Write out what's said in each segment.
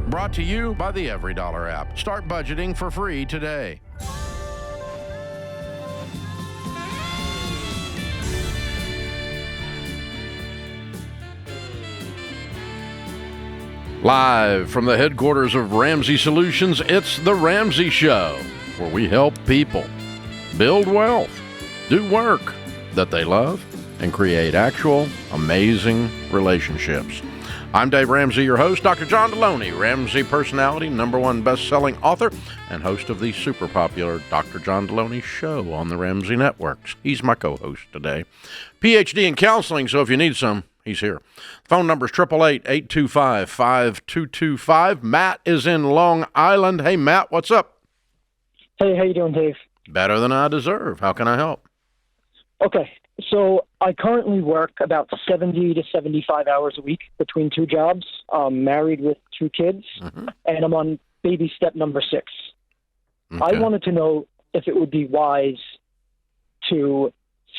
Brought to you by the Every Dollar app. Start budgeting for free today. Live from the headquarters of Ramsey Solutions, it's The Ramsey Show, where we help people build wealth, do work that they love, and create actual amazing relationships. I'm Dave Ramsey, your host. Dr. John Delony, Ramsey personality, #1 best-selling author, and host of the super popular Dr. John Delony Show on the Ramsey Network. He's my co-host today. PhD in counseling, so if you need some, he's here. Phone number is 888-825-5225. Matt is in Long Island. Hey, Matt, what's up? Hey, how you doing, Dave? Better than I deserve. How can I help? Okay, so I currently work about 70 to 75 hours a week between two jobs. I'm married with two kids, and I'm on baby step number 6. Okay. I wanted to know if it would be wise to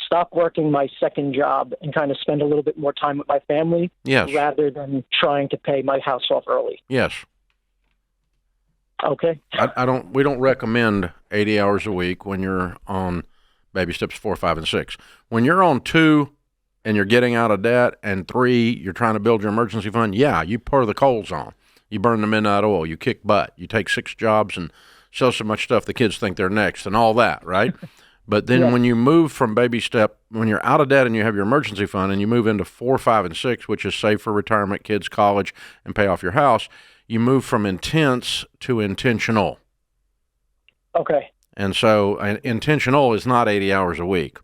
stop working my second job and kind of spend a little bit more time with my family, Yes. rather than trying to pay my house off early. Yes. Okay. We don't recommend 80 hours a week when you're on baby steps 4, 5, and 6. When you're on 2 and you're getting out of debt, and 3, you're trying to build your emergency fund, yeah, you pour the coals on. You burn the midnight oil. You kick butt. You take 6 jobs and sell so much stuff the kids think they're next and all that, right? But then when you move from baby step, when you're out of debt and you have your emergency fund and you move into 4, 5, and 6, which is save for retirement, kids, college, and pay off your house, you move from intense to intentional. Okay. And so intentional is not 80 hours a week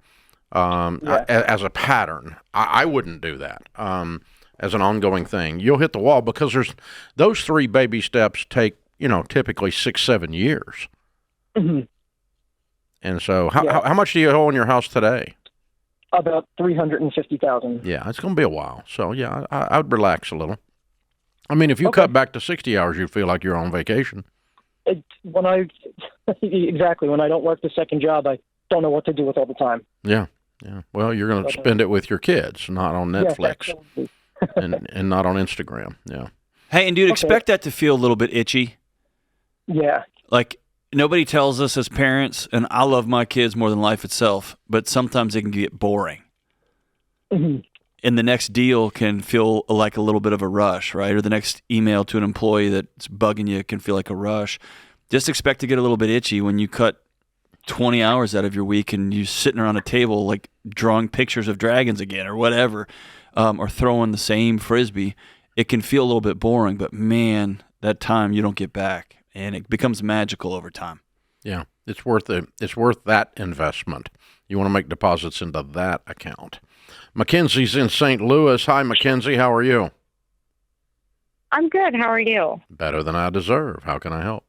as a pattern. I wouldn't do that as an ongoing thing. You'll hit the wall because those 3 baby steps take, typically 6, 7 years. Mm-hmm. And so how much do you owe on your house today? About $350,000. Yeah, it's going to be a while. So, yeah, I would relax a little. I mean, if you cut back to 60 hours, you'd feel like you're on vacation. Exactly. When I don't work the second job, I don't know what to do with all the time. Yeah. Well, you're going to spend it with your kids, not on Netflix and not on Instagram. Yeah. Hey, and dude, expect that to feel a little bit itchy. Yeah. Like, nobody tells us as parents, and I love my kids more than life itself, but sometimes it can get boring. Mm-hmm. And the next deal can feel like a little bit of a rush, right? Or the next email to an employee that's bugging you can feel like a rush. Just expect to get a little bit itchy when you cut 20 hours out of your week and you're sitting around a table like drawing pictures of dragons again or whatever, or throwing the same Frisbee. It can feel a little bit boring, but man, that time you don't get back, and it becomes magical over time. Yeah, it's worth it. It's worth that investment. You want to make deposits into that account. Mackenzie's in St. Louis. Hi, Mackenzie. How are you? I'm good. How are you? Better than I deserve. How can I help?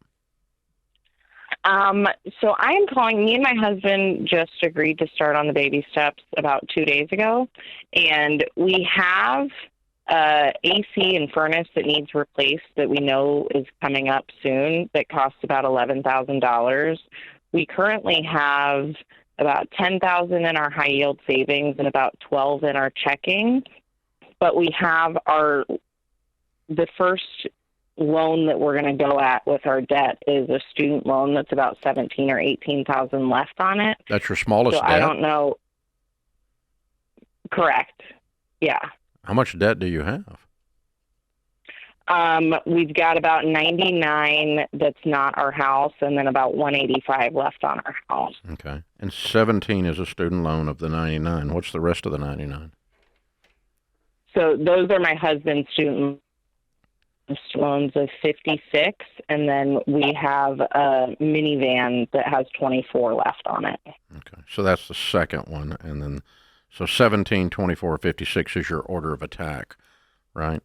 So I am calling. Me and my husband just agreed to start on the baby steps about 2 days ago, and we have AC and furnace that needs replaced that we know is coming up soon that costs about $11,000. We currently have about $10,000 in our high yield savings and about $12,000 in our checking. But we have the first loan that we're going to go at with our debt is a student loan that's about $17,000 or $18,000 left on it. That's your smallest debt? I don't know. Correct. Yeah. How much debt do you have? We've got about 99 that's not our house, and then about 185 left on our house. Okay. And 17 is a student loan of the 99. What's the rest of the 99? So those are my husband's student loans of 56, and then we have a minivan that has 24 left on it. Okay. So that's the second one, and then so 17, 24, 56 is your order of attack, right?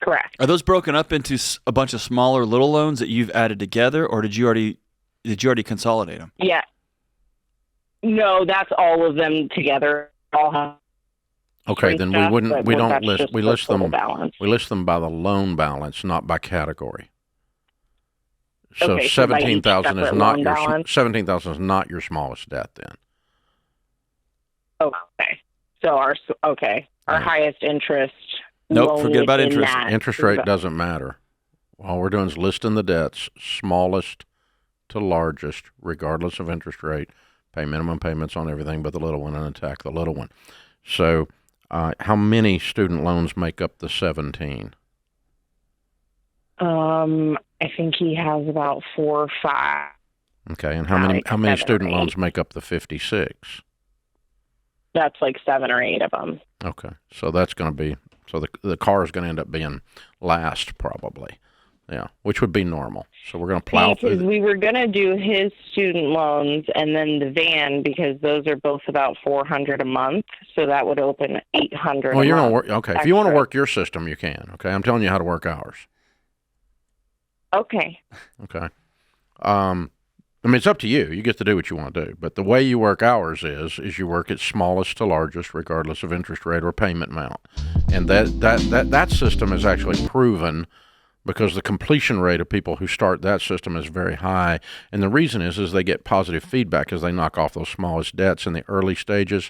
Correct. Are those broken up into a bunch of smaller little loans that you've added together, or did you already consolidate them? Yeah. No, that's all of them together. All have Okay, then stuff, we don't list we list them by the loan balance, not by category. So Okay, so by each 17,000 is separate not loan your balance? 17,000 is not your smallest debt then. Okay. So our Yeah. highest interest. Nope, loan forget about within interest. that Interest is rate about- doesn't matter. All we're doing is listing the debts, smallest to largest, regardless of interest rate. Pay minimum payments on everything but the little one and attack the little one. So how many student loans make up the 17? I think he has about 4 or 5. Okay, and how many student loans make up the 56? That's like 7 or 8 of them. Okay, so that's going to be, so the car is going to end up being last probably. Yeah, which would be normal. So we're going to plow through. Because we were going to do his student loans and then the van, because those are both about $400 a month. So that would open $800. Well, you're going to work. Okay, extra. if you want to work your system, you can. Okay, I'm telling you how to work ours. Okay. Okay. I mean, it's up to you. You get to do what you want to do. But the way you work ours is you work it smallest to largest, regardless of interest rate or payment amount. And that system is actually proven, because the completion rate of people who start that system is very high. And the reason is they get positive feedback as they knock off those smallest debts in the early stages.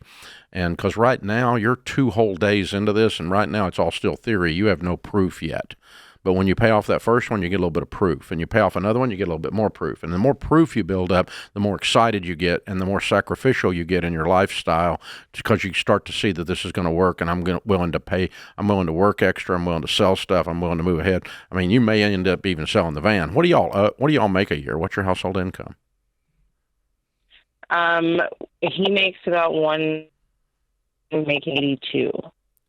And because right now you're 2 whole days into this, and right now it's all still theory. You have no proof yet. But when you pay off that first one, you get a little bit of proof. And you pay off another one, you get a little bit more proof. And the more proof you build up, the more excited you get and the more sacrificial you get in your lifestyle, because you start to see that this is going to work, and I'm willing to work extra, I'm willing to sell stuff, I'm willing to move ahead. I mean, you may end up even selling the van. What do y'all make a year? What's your household income? He makes about making 82.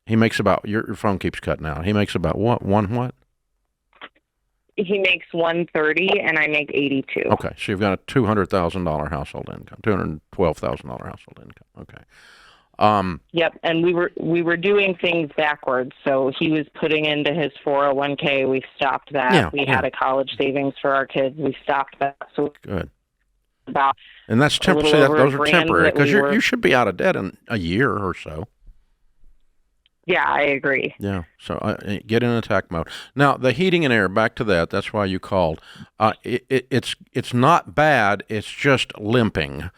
He makes about, your phone keeps cutting out. He makes about what? He makes 130 and I make 82. Okay, so you've got a $200,000 household income, $212,000 household income. Okay. Yep, and we were doing things backwards. So he was putting into his 401k. We stopped that. We had a college savings for our kids. We stopped that. So good. And that's temporary. Those are temporary, because you should be out of debt in a year or so. Yeah, I agree. Yeah, so get in attack mode. Now, the heating and air, back to that, that's why you called. It's not bad, it's just limping,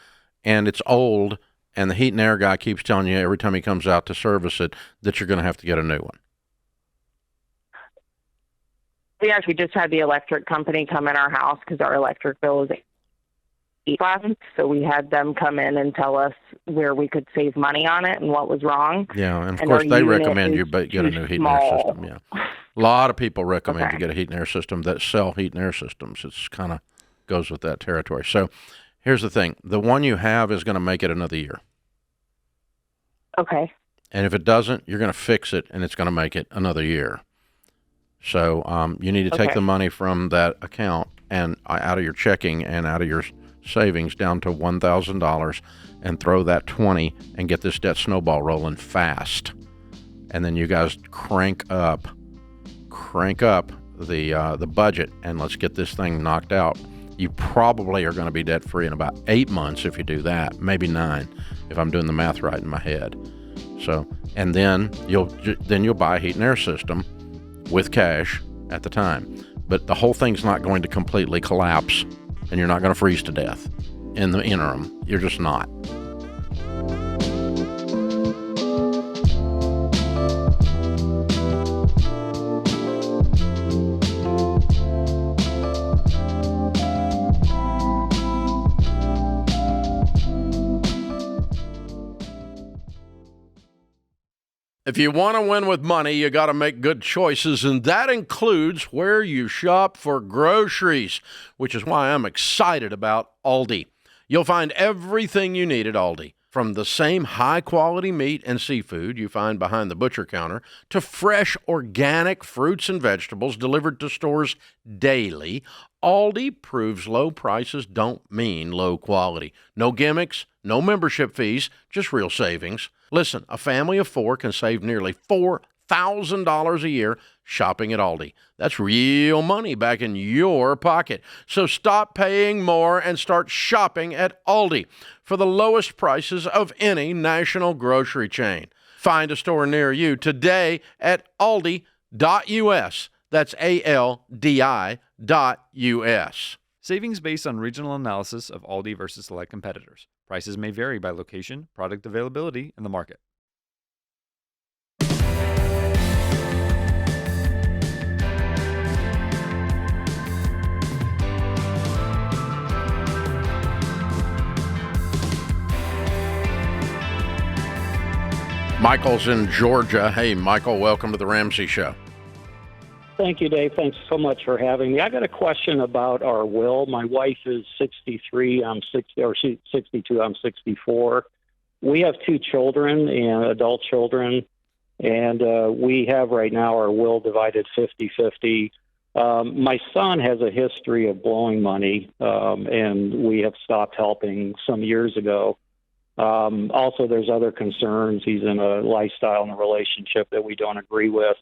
and it's old, and the heat and air guy keeps telling you every time he comes out to service it that you're going to have to get a new one. We actually just had the electric company come in our house because our electric bill is $8,000. So we had them come in and tell us where we could save money on it and what was wrong. Yeah, and of course they recommend you get a new heat and air system. Yeah, a lot of people recommend you get a heat and air system that sell heat and air systems. It's kind of goes with that territory. So here's the thing: the one you have is going to make it another year. Okay. And if it doesn't, you're going to fix it, and it's going to make it another year. So you need to take the money from that account and out of your checking and out of your savings down to $1,000 and throw that 20 and get this debt snowball rolling fast. And then you guys crank up the budget, and let's get this thing knocked out. You probably are going to be debt free in about 8 months if you do that, maybe 9 if I'm doing the math right in my head. So, and then you'll buy a heat and air system with cash at the time. But the whole thing's not going to completely collapse, and you're not going to freeze to death in the interim. You're just not. If you want to win with money, you got to make good choices, and that includes where you shop for groceries, which is why I'm excited about Aldi. You'll find everything you need at Aldi, from the same high-quality meat and seafood you find behind the butcher counter to fresh organic fruits and vegetables delivered to stores daily. Aldi proves low prices don't mean low quality. No gimmicks, no membership fees, just real savings. Listen, a family of 4 can save nearly $4,000 a year shopping at Aldi. That's real money back in your pocket. So stop paying more and start shopping at Aldi for the lowest prices of any national grocery chain. Find a store near you today at aldi.us. That's ALDI.us. Savings based on regional analysis of Aldi versus select competitors. Prices may vary by location, product availability, and the market. Michael's in Georgia. Hey, Michael, welcome to the Ramsey Show. Thank you, Dave. Thanks so much for having me. I got a question about our will. My wife is 63. I'm 60, or she's 62. I'm 64. We have 2 children, and adult children, and we have right now our will divided 50-50. My son has a history of blowing money, and we have stopped helping some years ago. Also, there's other concerns. He's in a lifestyle and a relationship that we don't agree with.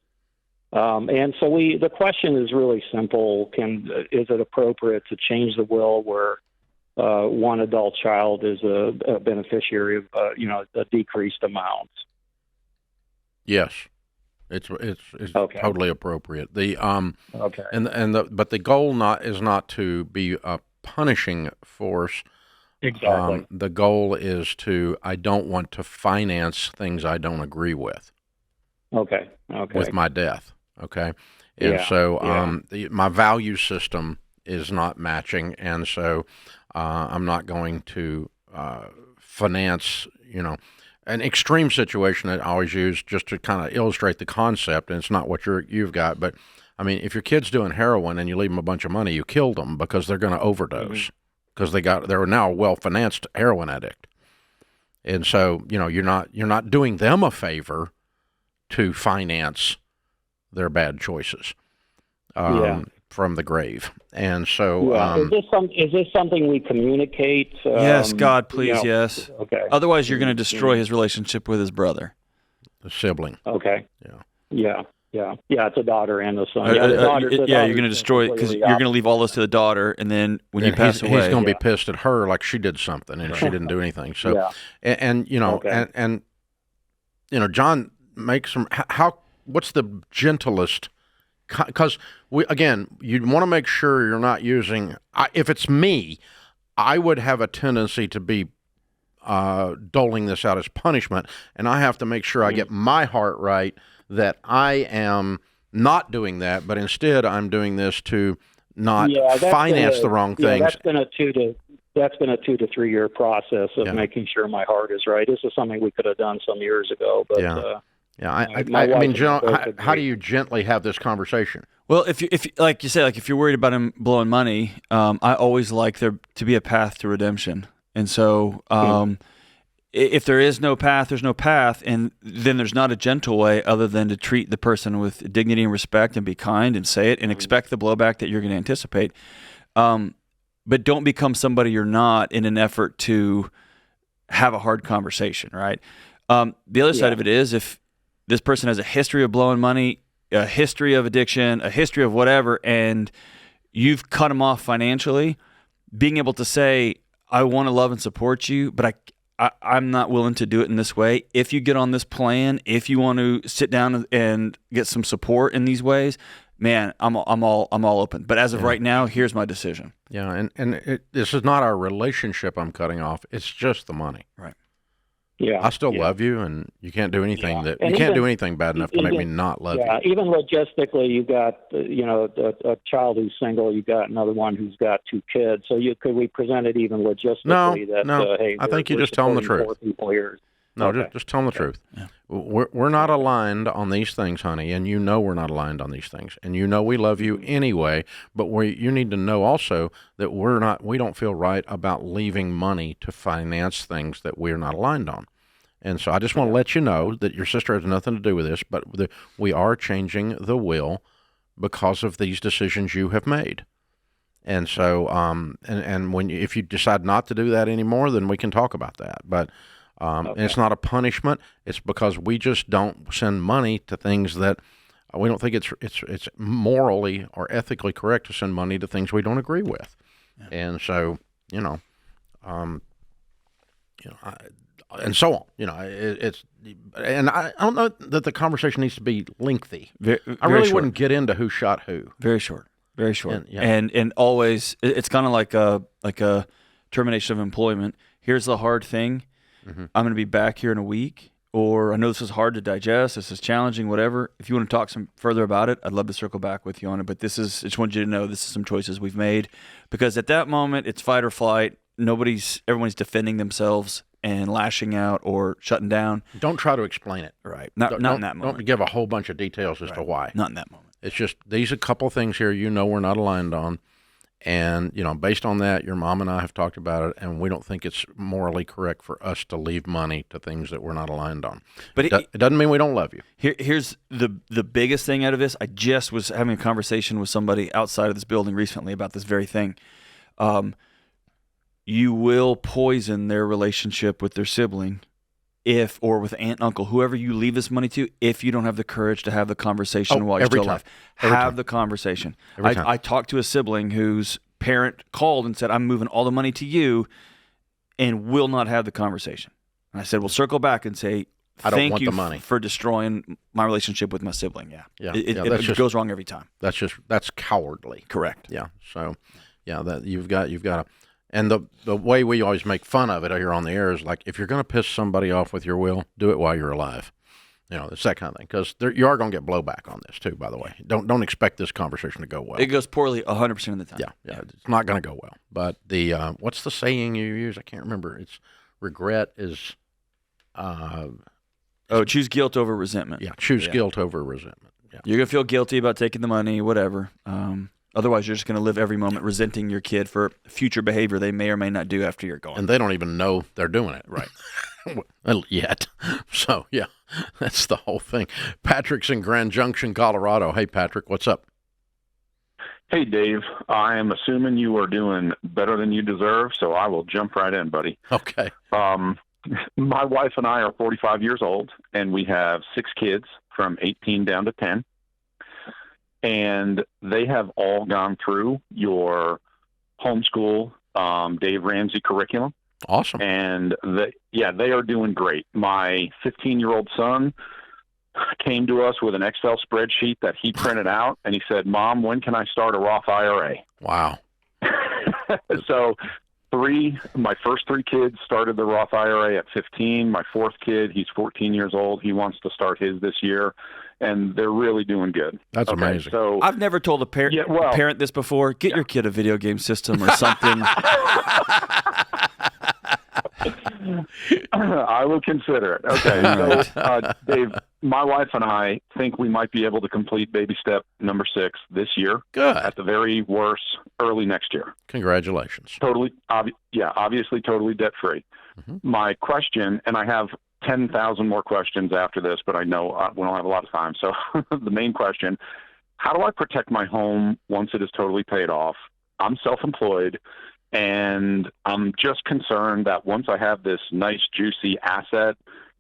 And so the question is really simple. Is it appropriate to change the will where one adult child is a beneficiary of, a decreased amount? Yes. It's Okay. totally appropriate. The Okay. but the goal is not to be a punishing force. Exactly. The goal is I don't want to finance things I don't agree with. Okay. With my death. Okay. And Yeah, so my value system is not matching, and so I'm not going to finance, an extreme situation that I always use just to kind of illustrate the concept, and it's not what you've got, but I mean, if your kid's doing heroin and you leave them a bunch of money, you killed them because they're going to overdose because they're now a well-financed heroin addict. And so, you're not doing them a favor to finance their bad choices from the grave. And so, is this something we communicate? Yes, God, please, yes. Okay. Otherwise, you're going to destroy his relationship with his brother. The sibling. Okay. Yeah. Yeah. It's a daughter and a son. You're going to destroy because you're going to leave all this to the daughter, and then when you pass away, he's going to be pissed at her like she did something and she didn't do anything. So, and John makes some. What's the gentlest? Because you want to make sure you're not using. If it's me, I would have a tendency to be doling this out as punishment, and I have to make sure I get my heart right that I am not doing that, but instead I'm doing this to not finance the wrong things. That's been a 2 to 3 year process of making sure my heart is right. This is something we could have done some years ago, but. I mean, John, how do you gently have this conversation? Well, if like you say, like if you're worried about him blowing money, I always like there to be a path to redemption. And so, if there is no path, there's no path, and then there's not a gentle way other than to treat the person with dignity and respect and be kind and say it and expect the blowback that you're going to anticipate. But don't become somebody you're not in an effort to have a hard conversation, right? The other side of it is if this person has a history of blowing money, a history of addiction, a history of whatever, and you've cut them off financially, being able to say, I want to love and support you, but I'm not willing to do it in this way. If you get on this plan, if you want to sit down and get some support in these ways, man, I'm all open. But as of right now, here's my decision. Yeah, and this is not our relationship I'm cutting off. It's just the money. Right. Yeah, I still love you, and you can't do anything do anything bad enough to make me not love you. Even logistically, you've got a child who's single, you've got another one who's got 2 kids. So could we present it even logistically? Hey, I think you just tell them the truth. 4 people here. No, just tell them the truth. Yeah. We're not aligned on these things, honey, and we're not aligned on these things, and we love you anyway. But you need to know also that we don't feel right about leaving money to finance things that we're not aligned on. And so I just want to let you know that your sister has nothing to do with this, but we are changing the will because of these decisions you have made. And so, if you decide not to do that anymore, then we can talk about that. But and it's not a punishment. It's because we just don't send money to things that we don't think it's morally or ethically correct to send money to things we don't agree with. Yeah. And so, and so on. And I don't know that the conversation needs to be lengthy. I really wouldn't get into who shot who. Very short. Very short. And always, it's kind of like a termination of employment. Here's the hard thing. Mm-hmm. I'm going to be back here in a week, or I know this is hard to digest. This is challenging, whatever. If you want to talk some further about it, I'd love to circle back with you on it. But I just want you to know this is some choices we've made, because at that moment it's fight or flight. Everyone's defending themselves, and lashing out or shutting down. Don't try to explain it. Right. Not in that moment. Don't give a whole bunch of details as to why. Not in that moment. It's just these a couple things here we're not aligned on. And, based on that, your mom and I have talked about it, and we don't think it's morally correct for us to leave money to things that we're not aligned on. But it doesn't mean we don't love you. Here's the biggest thing out of this. I just was having a conversation with somebody outside of this building recently about this very thing. You will poison their relationship with their sibling or with aunt and uncle, whoever you leave this money to, if you don't have the courage to have the conversation while you're still alive. Have the conversation. I talked to a sibling whose parent called and said, I'm moving all the money to you, and will not have the conversation. And I said, well, circle back and say, I don't thank want you the money for destroying my relationship with my sibling. It goes wrong every time. That's cowardly. Correct. Yeah. So, that you've got to. And the way we always make fun of it here on the air is like, if you're going to piss somebody off with your will, do it while you're alive. It's that kind of thing. Because you are going to get blowback on this too, by the way. Don't expect this conversation to go well. It goes poorly 100% of the time. Yeah. It's not going to go well. But what's the saying you use? I can't remember. It's regret is... choose guilt over resentment. Yeah, choose guilt over resentment. Yeah. You're going to feel guilty about taking the money, whatever. Otherwise, you're just going to live every moment resenting your kid for future behavior they may or may not do after you're gone. And they don't even know they're doing it. Right. Yet. So, yeah, that's the whole thing. Patrick's in Grand Junction, Colorado. Hey, Patrick, what's up? Hey, Dave. I am assuming you are doing better than you deserve, so I will jump right in, buddy. Okay. My wife and I are 45 years old, and we have 6 kids from 18 down to 10. And they have all gone through your homeschool Dave Ramsey curriculum. Awesome. And they are doing great. My 15-year-old son came to us with an Excel spreadsheet that he printed out, and he said, Mom, when can I start a Roth IRA? Wow. So my first 3 kids started the Roth IRA at 15. My 4th kid, he's 14 years old. He wants to start his this year, and they're really doing good. That's amazing. So I've never told a parent this before. Get your kid a video game system or something. I will consider it. Okay. So, Dave, my wife and I think we might be able to complete baby step number 6 this year. Good. At the very worst, early next year. Congratulations. Obviously totally debt-free. Mm-hmm. My question, and I have 10,000 more questions after this, but I know we don't have a lot of time. So the main question, how do I protect my home once it is totally paid off? I'm self-employed, and I'm just concerned that once I have this nice, juicy asset,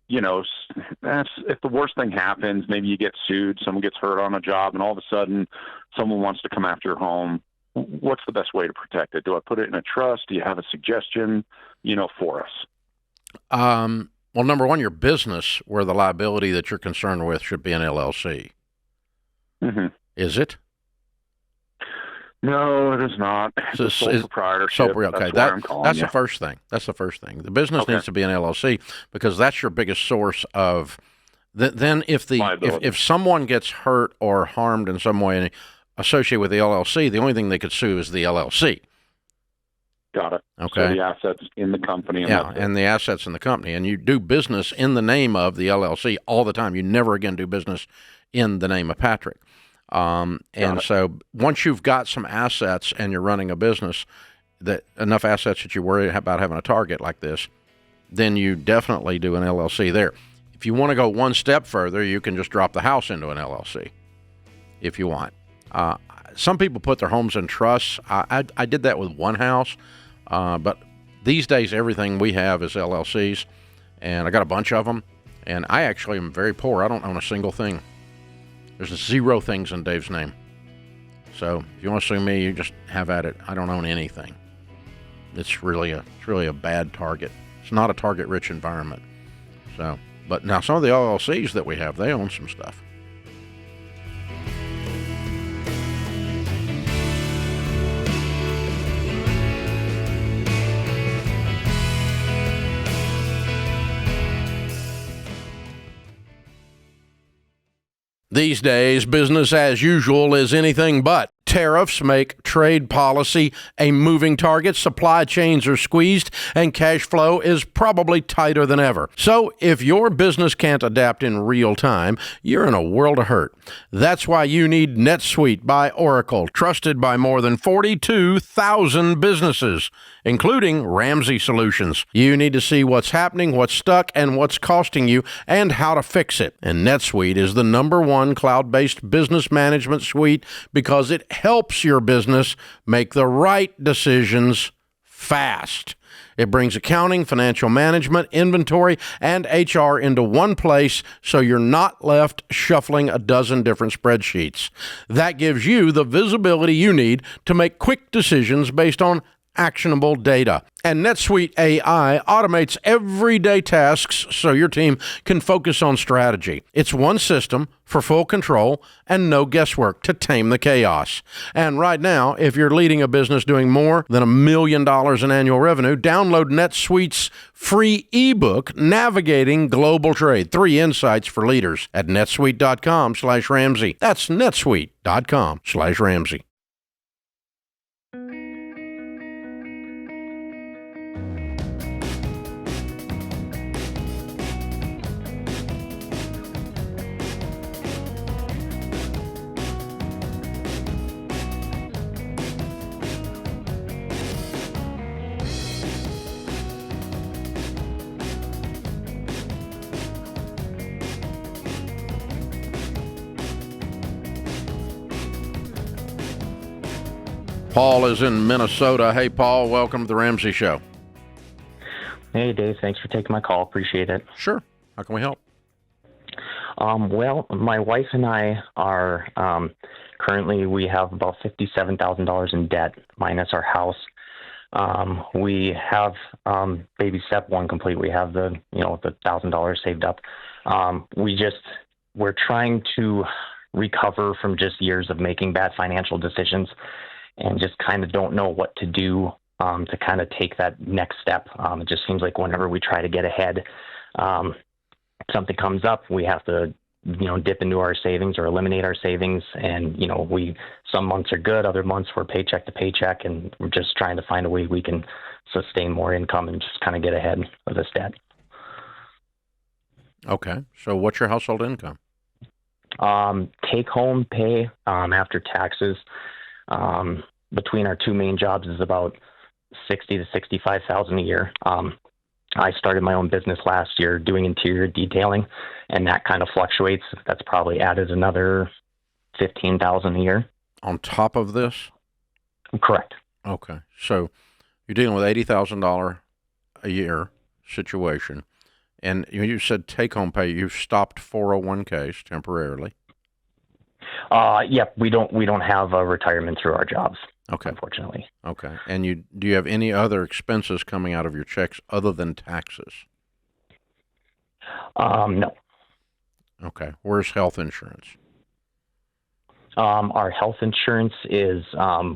if the worst thing happens, maybe you get sued, someone gets hurt on a job, and all of a sudden someone wants to come after your home. What's the best way to protect it? Do I put it in a trust? Do you have a suggestion, for us? Well, number one, your business, where the liability that you're concerned with should be an LLC. Mm-hmm. Is it? No, it is not. It's sole proprietorship. Okay, that's the first thing. That's the first thing. The business needs to be an LLC because that's your biggest source of. Then, if someone gets hurt or harmed in some way associated with the LLC, the only thing they could sue is the LLC. Got it. Okay. So the assets in the company. And the assets in the company. And you do business in the name of the LLC all the time. You never again do business in the name of Patrick. So once you've got some assets and you're running a business, enough assets that you worry about having a target like this, then you definitely do an LLC there. If you want to go one step further, you can just drop the house into an LLC if you want. Some people put their homes in trusts. I did that with one house. But these days, everything we have is LLCs, and I got a bunch of them, and I actually am very poor. I don't own a single thing. There's 0 things in Dave's name. So if you want to sue me, you just have at it. I don't own anything. It's really a bad target. It's not a target-rich environment. So, but now some of the LLCs that we have, they own some stuff. These days, business as usual is anything but. Tariffs make trade policy a moving target, supply chains are squeezed, and cash flow is probably tighter than ever. So if your business can't adapt in real time, you're in a world of hurt. That's why you need NetSuite by Oracle, trusted by more than 42,000 businesses, including Ramsey Solutions. You need to see what's happening, what's stuck, and what's costing you, and how to fix it. And NetSuite is the #1 cloud-based business management suite because it helps your business make the right decisions fast. It brings accounting, financial management, inventory, and HR into one place so you're not left shuffling a dozen different spreadsheets. That gives you the visibility you need to make quick decisions based on actionable data. And NetSuite AI automates everyday tasks so your team can focus on strategy. It's one system for full control and no guesswork to tame the chaos. And right now, if you're leading a business doing more than $1 million in annual revenue, download NetSuite's free ebook, Navigating Global Trade, 3 Insights for Leaders, at netsuite.com/Ramsey. That's netsuite.com/Ramsey. Paul is in Minnesota. Hey, Paul, welcome to the Ramsey Show. Hey, Dave. Thanks for taking my call. Appreciate it. Sure. How can we help? Well, my wife and I are currently, we have about $57,000 in debt minus our house. We have baby step 1 complete. We have the $1,000 saved up. We're trying to recover from just years of making bad financial decisions, and just kind of don't know what to do to kind of take that next step. It just seems like whenever we try to get ahead, something comes up, we have to, dip into our savings or eliminate our savings. And, some months are good, other months we're paycheck to paycheck, and we're just trying to find a way we can sustain more income and just kind of get ahead of this debt. Okay. So what's your household income? Take home pay after taxes between our 2 main jobs is about $60,000 to $65,000 a year. I started my own business last year doing interior detailing, and that kind of fluctuates. That's probably added another $15,000 a year. On top of this? Correct. Okay. So you're dealing with $80,000 a year situation, and you said take-home pay. You've stopped 401ks temporarily. Yep. We don't have a retirement through our jobs. Okay. Unfortunately. Okay. And do you have any other expenses coming out of your checks other than taxes? No. Okay. Where's health insurance? Our health insurance is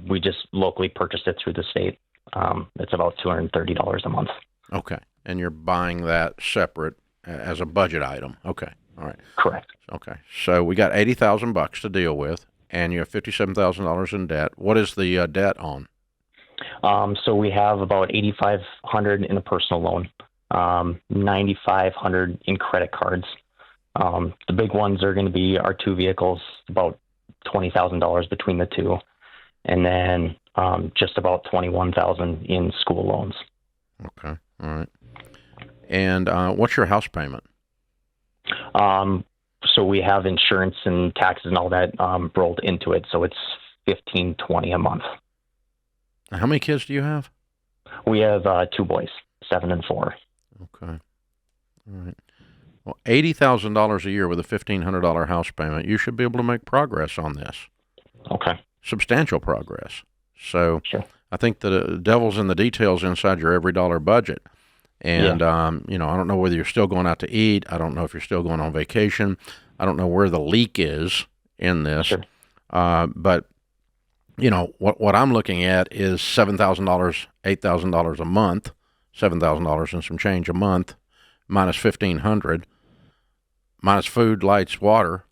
we just locally purchased it through the state. It's about $230 a month. Okay. And you're buying that separate as a budget item. Okay. All right. Correct. Okay. So we got $80,000 to deal with, and you have $57,000 in debt. What is the debt on? So we have about $8,500 in a personal loan, $9,500 in credit cards. The big ones are going to be our 2 vehicles, about $20,000 between the 2, and then just about $21,000 in school loans. Okay. All right. And what's your house payment? So we have insurance and taxes and all that rolled into it. So it's $1,520 a month. How many kids do you have? We have 2 boys, 7 and 4. Okay. All right. Well, $80,000 a year with a $1,500 house payment, you should be able to make progress on this. Okay. Substantial progress. So sure. I think the devil's in the details inside your every dollar budget. And, I don't know whether you're still going out to eat. I don't know if you're still going on vacation. I don't know where the leak is in this. Sure. But, what I'm looking at is $7,000, $8,000 a month, $7,000 and some change a month, minus $1,500, minus food, lights, water.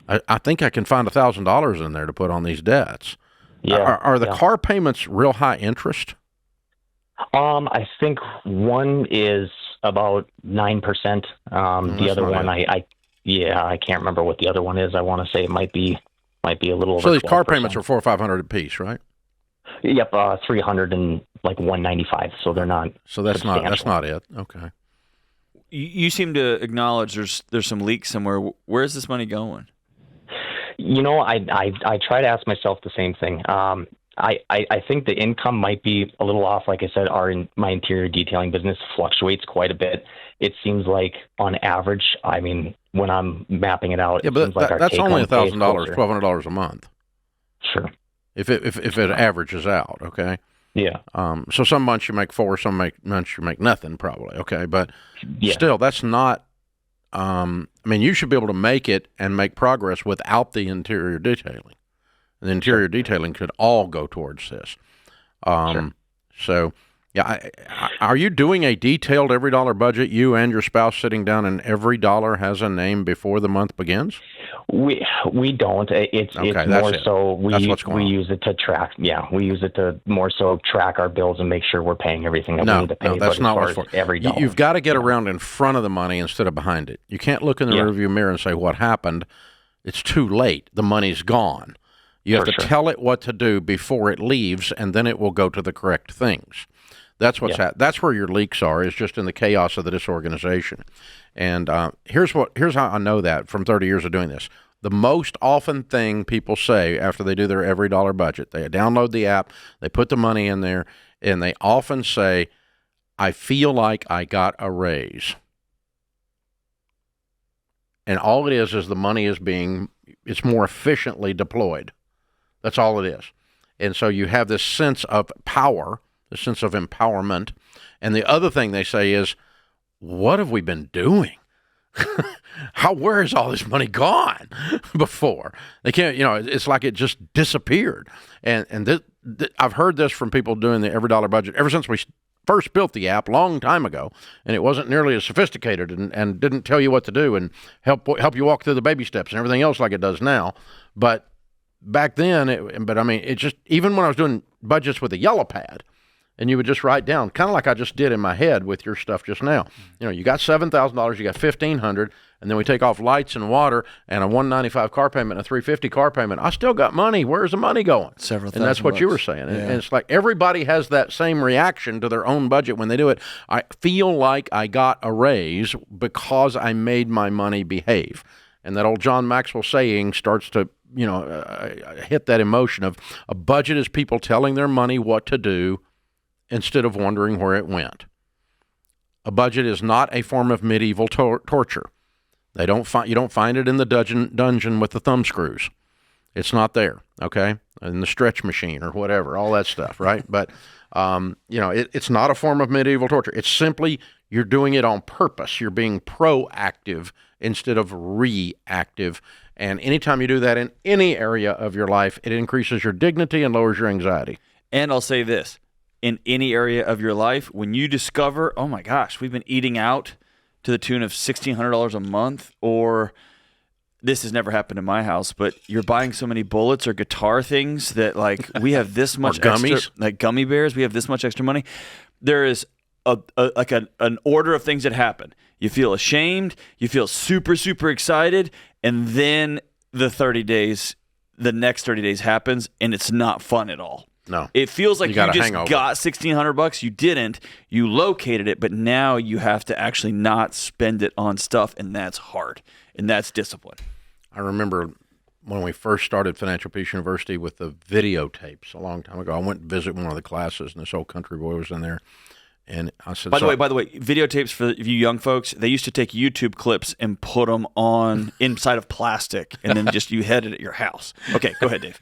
I think I can find $1,000 in there to put on these debts. Yeah. Are the car payments real high interest? I think one is about 9%. The other one, I can't remember what the other one is. I want to say it might be a little over. So these 12%. car payments are $400 or $500 a piece, right? Yep, 300 and like 195. So they're not. So that's not it. Okay. You seem to acknowledge there's some leaks somewhere. Where is this money going? I try to ask myself the same thing. I think the income might be a little off. Like I said, my interior detailing business fluctuates quite a bit. It seems like on average, I mean, when I'm mapping it out, but seems like our that's only $1,000, $1,200 a month. Sure. If it averages out, okay. Yeah. So some months you make 4, some months you make nothing, probably. Okay, but still, that's not. I mean, you should be able to make it and make progress without the interior detailing. The interior detailing could all go towards this. Sure. So, are you doing a detailed every dollar budget? You and your spouse sitting down, and every dollar has a name before the month begins. We don't. It's more so we use it to track. Yeah, we use it to more so track our bills and make sure we're paying everything that we need to pay. No, that's not what it's for. Every dollar. You've got to get around in front of the money instead of behind it. You can't look in the rearview mirror and say what happened. It's too late. The money's gone. You have to tell it what to do before it leaves, and then it will go to the correct things. That's what's that's where your leaks are, is just in the chaos of the disorganization. And here's how I know that from 30 years of doing this. The most often thing people say after they do their every dollar budget, they download the app, they put the money in there, and they often say, I feel like I got a raise. And all it is the money it's more efficiently deployed. That's all it is. And so you have this sense of power, the sense of empowerment. And the other thing they say is, what have we been doing? Where has all this money gone before? They can't, it's like it just disappeared. And I've heard this from people doing the every dollar budget ever since we first built the app a long time ago, and it wasn't nearly as sophisticated and didn't tell you what to do and help you walk through the baby steps and everything else like it does now. But back then, it just, even when I was doing budgets with a yellow pad, and you would just write down, kind of like I just did in my head with your stuff just now. You got $7,000, you got $1,500, and then we take off lights and water and a $195 car payment, and a $350 car payment. I still got money. Where's the money going? Several thousand. And that's what you were saying. Yeah. And it's like everybody has that same reaction to their own budget when they do it. I feel like I got a raise because I made my money behave. And that old John Maxwell saying starts to hit that emotion of a budget is people telling their money what to do instead of wondering where it went. A budget is not a form of medieval torture. You don't find it in the dungeon with the thumb screws. It's not there, okay? In the stretch machine or whatever, all that stuff, right? But it's not a form of medieval torture. It's simply you're doing it on purpose. You're being proactive instead of reactive. And anytime you do that in any area of your life, it increases your dignity and lowers your anxiety. And I'll say this. In any area of your life, when you discover, oh my gosh, we've been eating out to the tune of $1,600 a month, or this has never happened in my house, but you're buying so many bullets or guitar things that like we have this much extra, like gummy bears, we have this much extra money. There is an order of things that happen. You feel ashamed, you feel super, super excited, and then the next 30 days happens, and it's not fun at all. No. It feels like you just hangover. got $1,600. You didn't. You located it, but now you have to actually not spend it on stuff, and that's hard, and that's discipline. I remember when we first started Financial Peace University with the videotapes a long time ago. I went to visit one of the classes, and this old country boy was in there. And I said, by the way, videotapes for you young folks, they used to take YouTube clips and put them on inside of plastic, and then just you had it at your house. Okay, go ahead, Dave.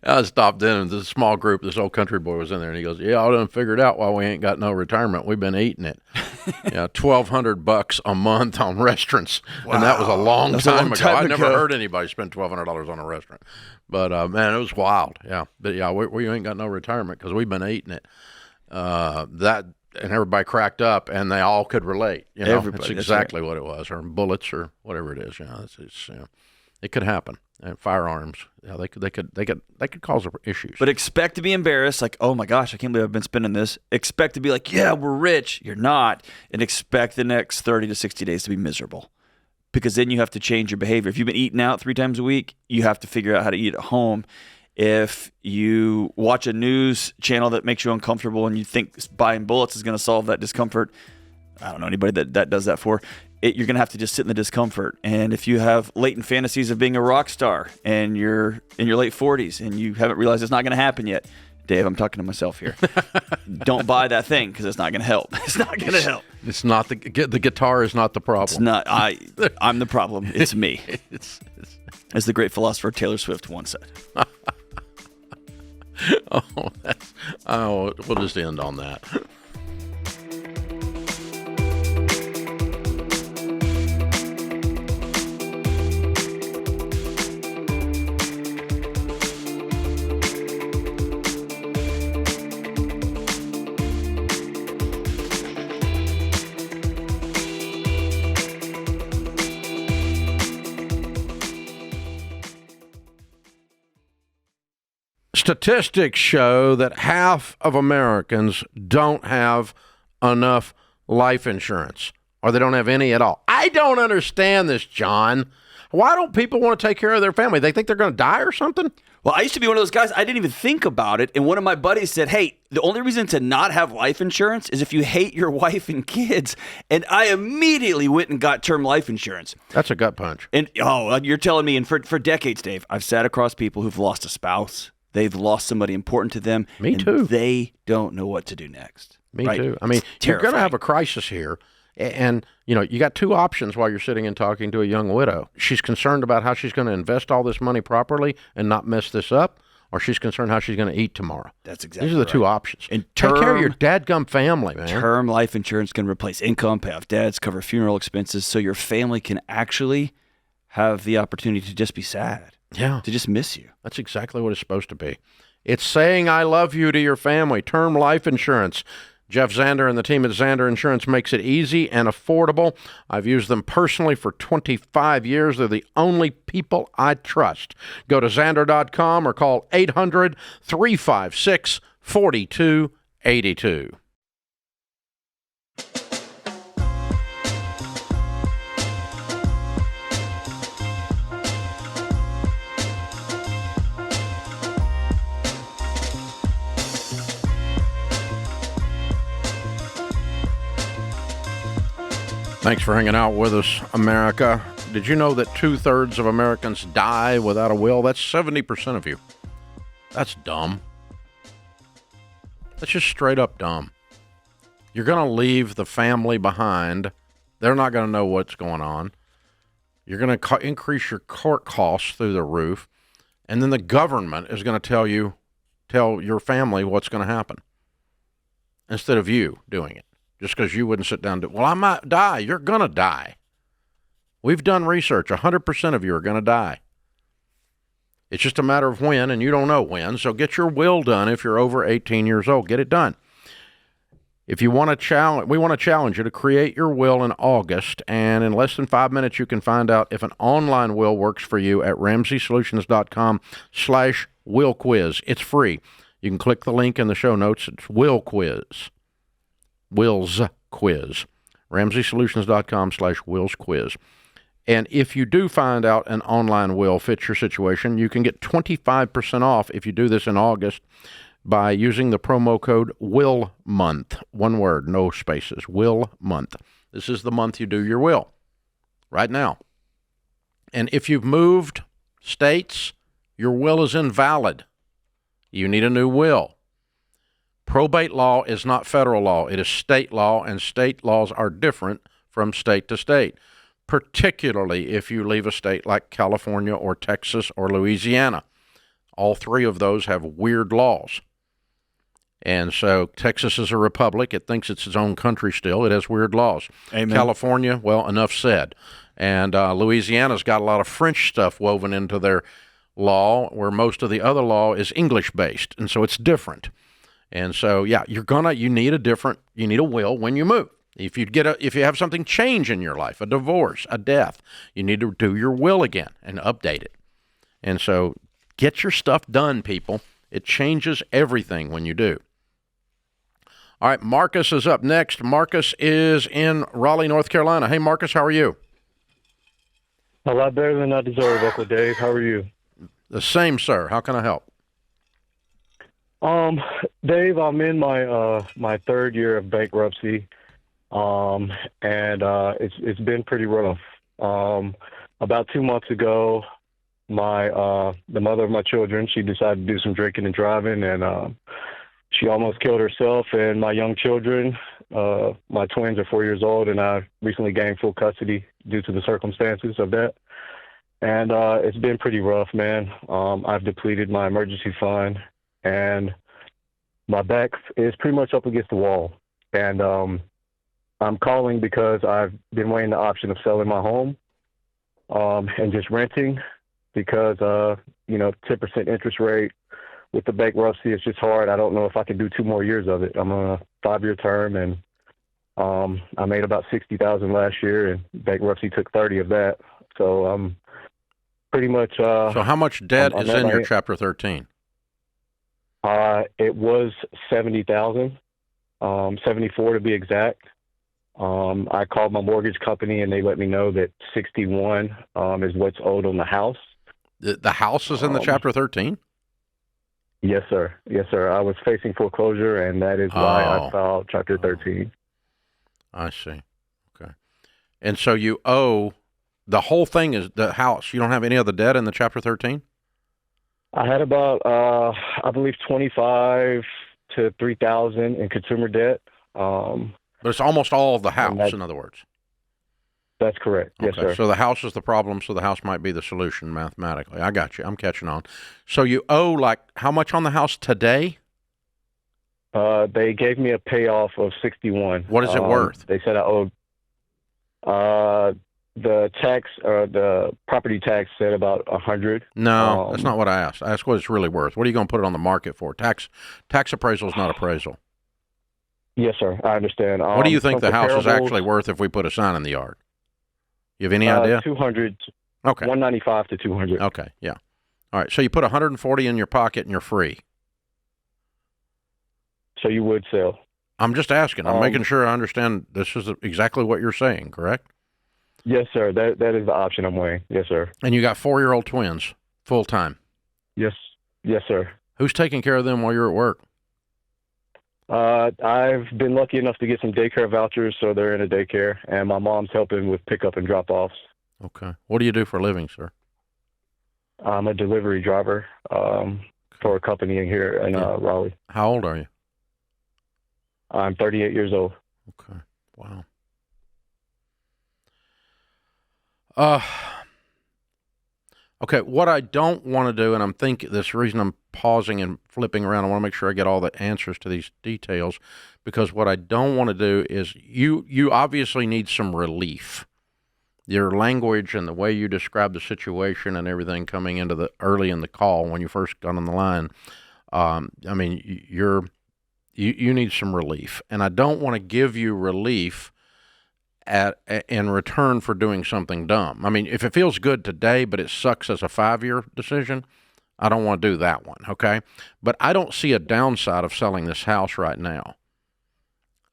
I stopped in, and this small group, this old country boy was in there, and he goes, "Yeah, I done figured out why we ain't got no retirement. We've been eating it. $1,200 a month on restaurants." Wow. And that was a long time ago. I never heard anybody spend $1,200 on a restaurant. But man, it was wild. Yeah, but yeah, we ain't got no retirement because we've been eating it. That and everybody cracked up, and they all could relate. You know, Everybody, that's that's exactly what it was, or bullets, or whatever it is. You know, it's it could happen. And firearms, they could cause issues. But expect to be embarrassed, like, oh my gosh, I can't believe I've been spending this. Expect to be like, yeah, we're rich. You're not. And expect the next 30 to 60 days to be miserable. Because then you have to change your behavior. If you've been eating out 3 times a week, you have to figure out how to eat at home. If you watch a news channel that makes you uncomfortable and you think buying bullets is going to solve that discomfort, I don't know anybody that does that for. You're going to have to just sit in the discomfort. And if you have latent fantasies of being a rock star and you're in your late 40s and you haven't realized it's not going to happen yet, Dave, I'm talking to myself here. Don't buy that thing because it's not going to help. It's not going to help. It's not the guitar is not the problem. It's not. I'm the problem. It's me. As the great philosopher Taylor Swift once said. We'll just end on that. Statistics show that half of Americans don't have enough life insurance, or they don't have any at all. I don't understand this, John. Why don't people want to take care of their family? They think they're going to die or something? Well, I used to be one of those guys, I didn't even think about it. And one of my buddies said, hey, the only reason to not have life insurance is if you hate your wife and kids. And I immediately went and got term life insurance. That's a gut punch. And you're telling me, and for decades, Dave, I've sat across people who've lost a spouse. They've lost somebody important to them. Me too. They don't know what to do next. Me right? too. I mean, you're going to have a crisis here. And, you got 2 options while you're sitting and talking to a young widow. She's concerned about how she's going to invest all this money properly and not mess this up, or she's concerned how she's going to eat tomorrow. That's exactly These are the 2 options. And take care of your dadgum family, man. Term life insurance can replace income, pay off debts, cover funeral expenses, so your family can actually have the opportunity to just be sad. Yeah. To just miss you. That's exactly what it's supposed to be. It's saying I love you to your family. Term life insurance. Jeff Zander and the team at Zander Insurance makes it easy and affordable. I've used them personally for 25 years. They're the only people I trust. Go to Zander.com or call 800-356-4282. Thanks for hanging out with us, America. Did you know that 2/3 of Americans die without a will? That's 70% of you. That's dumb. That's just straight up dumb. You're going to leave the family behind. They're not going to know what's going on. You're going to increase your court costs through the roof. And then the government is going to tell your family what's going to happen instead of you doing it. Just because you wouldn't sit down and do, well, I might die. You're going to die. We've done research. 100% of you are going to die. It's just a matter of when, and you don't know when. So get your will done if you're over 18 years old. Get it done. If you want to challenge, we want to challenge you to create your will in August, and in less than 5 minutes, you can find out if an online will works for you at RamseySolutions.com/will quiz. It's free. You can click the link in the show notes. It's will quiz. Will's quiz. RamseySolutions.com/Will's quiz. And if you do find out an online will fits your situation, you can get 25% off if you do this in August by using the promo code WILLMONTH. One word, no spaces. WILLMONTH. This is the month you do your will. Right now. And if you've moved states, your will is invalid. You need a new will. Probate law is not federal law. It is state law, and state laws are different from state to state, particularly if you leave a state like California or Texas or Louisiana. All 3 of those have weird laws. And so Texas is a republic. It thinks it's its own country still. It has weird laws. Amen. California, well, enough said. And Louisiana's got a lot of French stuff woven into their law, where most of the other law is English-based, and so it's different. And so, yeah, you need a will when you move. If you have something change in your life, a divorce, a death, you need to do your will again and update it. And so get your stuff done, people. It changes everything when you do. All right, Marcus is up next. Marcus is in Raleigh, North Carolina. Hey, Marcus, how are you? A lot better than I deserve, Uncle Dave. How are you? The same, sir. How can I help? Dave, I'm in my third year of bankruptcy, and it's been pretty rough. About 2 months ago, the mother of my children, she decided to do some drinking and driving, and she almost killed herself and my young children. My twins are 4 years old, and I recently gained full custody due to the circumstances of that. And it's been pretty rough, man. I've depleted my emergency fund, and my back is pretty much up against the wall. And I'm calling because I've been weighing the option of selling my home and just renting because, 10% interest rate with the bankruptcy, it's just hard. I don't know if I can do 2 more years of it. I'm on a 5-year term, and I made about $60,000 last year, and bankruptcy took 30 of that. So I'm pretty much. So how much debt is in your Chapter 13? It was 70,000, 74 to be exact. I called my mortgage company, and they let me know that 61 is what's owed on the house. The house is in the Chapter 13? Yes, sir. Yes, sir. I was facing foreclosure, and that is why I filed Chapter 13. I see. Okay. And so you owe, the whole thing is the house. You don't have any other debt in the Chapter 13? I had about, I believe, 25 to 3,000 in consumer debt. But it's almost all of the house, in other words. That's correct. Yes, okay. sir. So the house is the problem, so the house might be the solution mathematically. I got you. I'm catching on. So you owe, like, how much on the house today? They gave me a payoff of 61. What is it worth? They said I owed, the tax, or the property tax said about 100. No, that's not what I asked. I asked what it's really worth. What are you going to put it on the market for? Tax appraisal is not appraisal. Yes, sir. I understand. What do you think the house is actually worth if we put a sign in the yard? You have any idea? 200. Okay. 195 to 200. Okay. Yeah. All right. So you put 140 in your pocket and you're free. So you would sell? I'm just asking. I'm making sure I understand this is exactly what you're saying, correct? Yes, sir. That is the option I'm weighing. Yes, sir. And you got 4-year-old twins, full time? Yes. Yes, sir. Who's taking care of them while you're at work? I've been lucky enough to get some daycare vouchers, so they're in a daycare, and my mom's helping with pickup and drop-offs. Okay. What do you do for a living, sir? I'm a delivery driver for a company in here in Raleigh. How old are you? I'm 38 years old. Okay. Wow. Okay, what I don't want to do, and I'm thinking this reason I'm pausing and flipping around, I want to make sure I get all the answers to these details, because what I don't want to do is you obviously need some relief. Your language and the way you describe the situation and everything coming into the early in the call when you first got on the line, I mean, you need some relief, and I don't want to give you relief in return for doing something dumb. I mean, if it feels good today, but it sucks as a 5-year decision, I don't want to do that one, okay? But I don't see a downside of selling this house right now.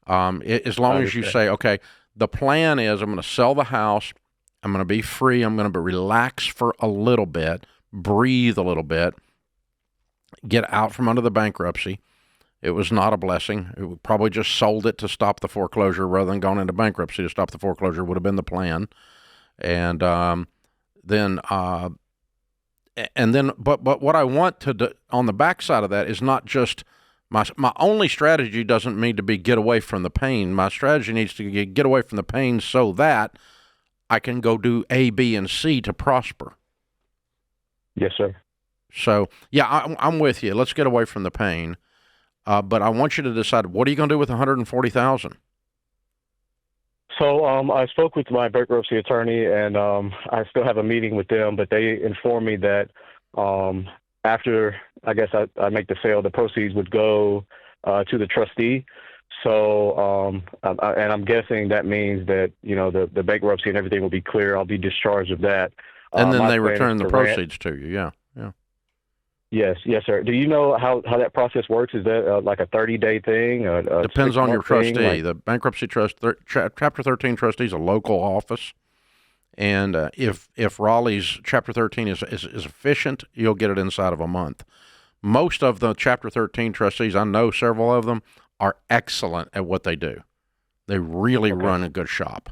As long as you say, okay, the plan is I'm going to sell the house, I'm going to be free, I'm going to relax for a little bit, breathe a little bit, get out from under the bankruptcy. It was not a blessing. It probably just sold it to stop the foreclosure rather than going into bankruptcy to stop the foreclosure would have been the plan. And then what I want to do on the backside of that is not just my only strategy doesn't mean to be get away from the pain. My strategy needs to get away from the pain so that I can go do A, B, and C to prosper. Yes, sir. So, yeah, I'm with you. Let's get away from the pain. But I want you to decide, what are you going to do with $140,000? So I spoke with my bankruptcy attorney, and I still have a meeting with them, but they informed me that after, I guess, I make the sale, the proceeds would go to the trustee. So, and I'm guessing that means that, the bankruptcy and everything will be clear. I'll be discharged of that. And then My they plan return is the to rent. proceeds to you. Yeah. Yes, sir. Do you know how that process works? Is that like a 30-day thing? Depends on your 6-month thing? trustee. The bankruptcy trust, Chapter 13 trustee is a local office. And if Raleigh's Chapter 13 is efficient, you'll get it inside of a month. Most of the Chapter 13 trustees, I know several of them, are excellent at what they do. They really run a good shop.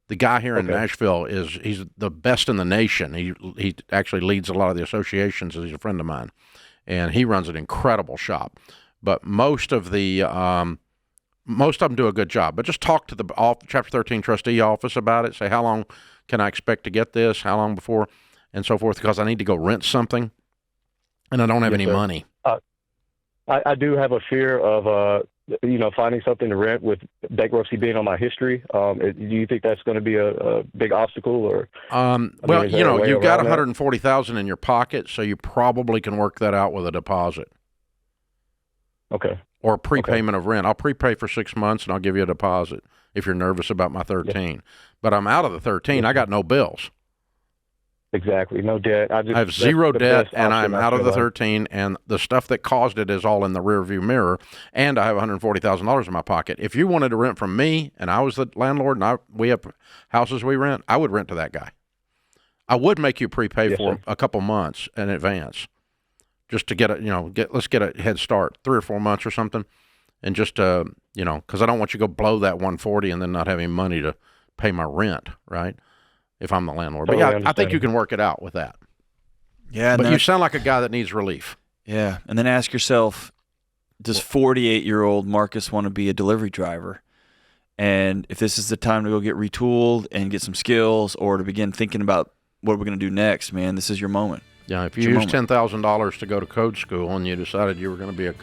The guy here in Nashville he's the best in the nation. He actually leads a lot of the associations. He's a friend of mine, and he runs an incredible shop. But most of them do a good job. But just talk to the Chapter 13 trustee office about it. Say, how long can I expect to get this? How long before, and so forth, because I need to go rent something, and I don't have any money. I do have a fear of finding something to rent with bankruptcy being on my history. Do you think that's going to be a big obstacle, or? Well, you've got $140,000 in your pocket, so you probably can work that out with a deposit. Okay. Or a prepayment of rent. I'll prepay for 6 months, and I'll give you a deposit if you're nervous about my 13. Yeah. But I'm out of the 13. I got no bills. Exactly. No debt. I have zero debt, and I'm out of the 13, and the stuff that caused it is all in the rearview mirror, and I have $140,000 in my pocket. If you wanted to rent from me, and I was the landlord, and we have houses we rent, I would rent to that guy. I would make you prepay for a couple months in advance, just to get let's get a head start, 3 or 4 months or something, and just because I don't want you to go blow that 140 and then not have any money to pay my rent, right? If I'm the landlord. But yeah, I think you can work it out with that. Yeah. But you sound like a guy that needs relief. Yeah. And then ask yourself, does 48-year-old Marcus want to be a delivery driver? And if this is the time to go get retooled and get some skills, or to begin thinking about what we're going to do next, man, this is your moment. Yeah. If you used $10,000 to go to code school and you decided you were going to be a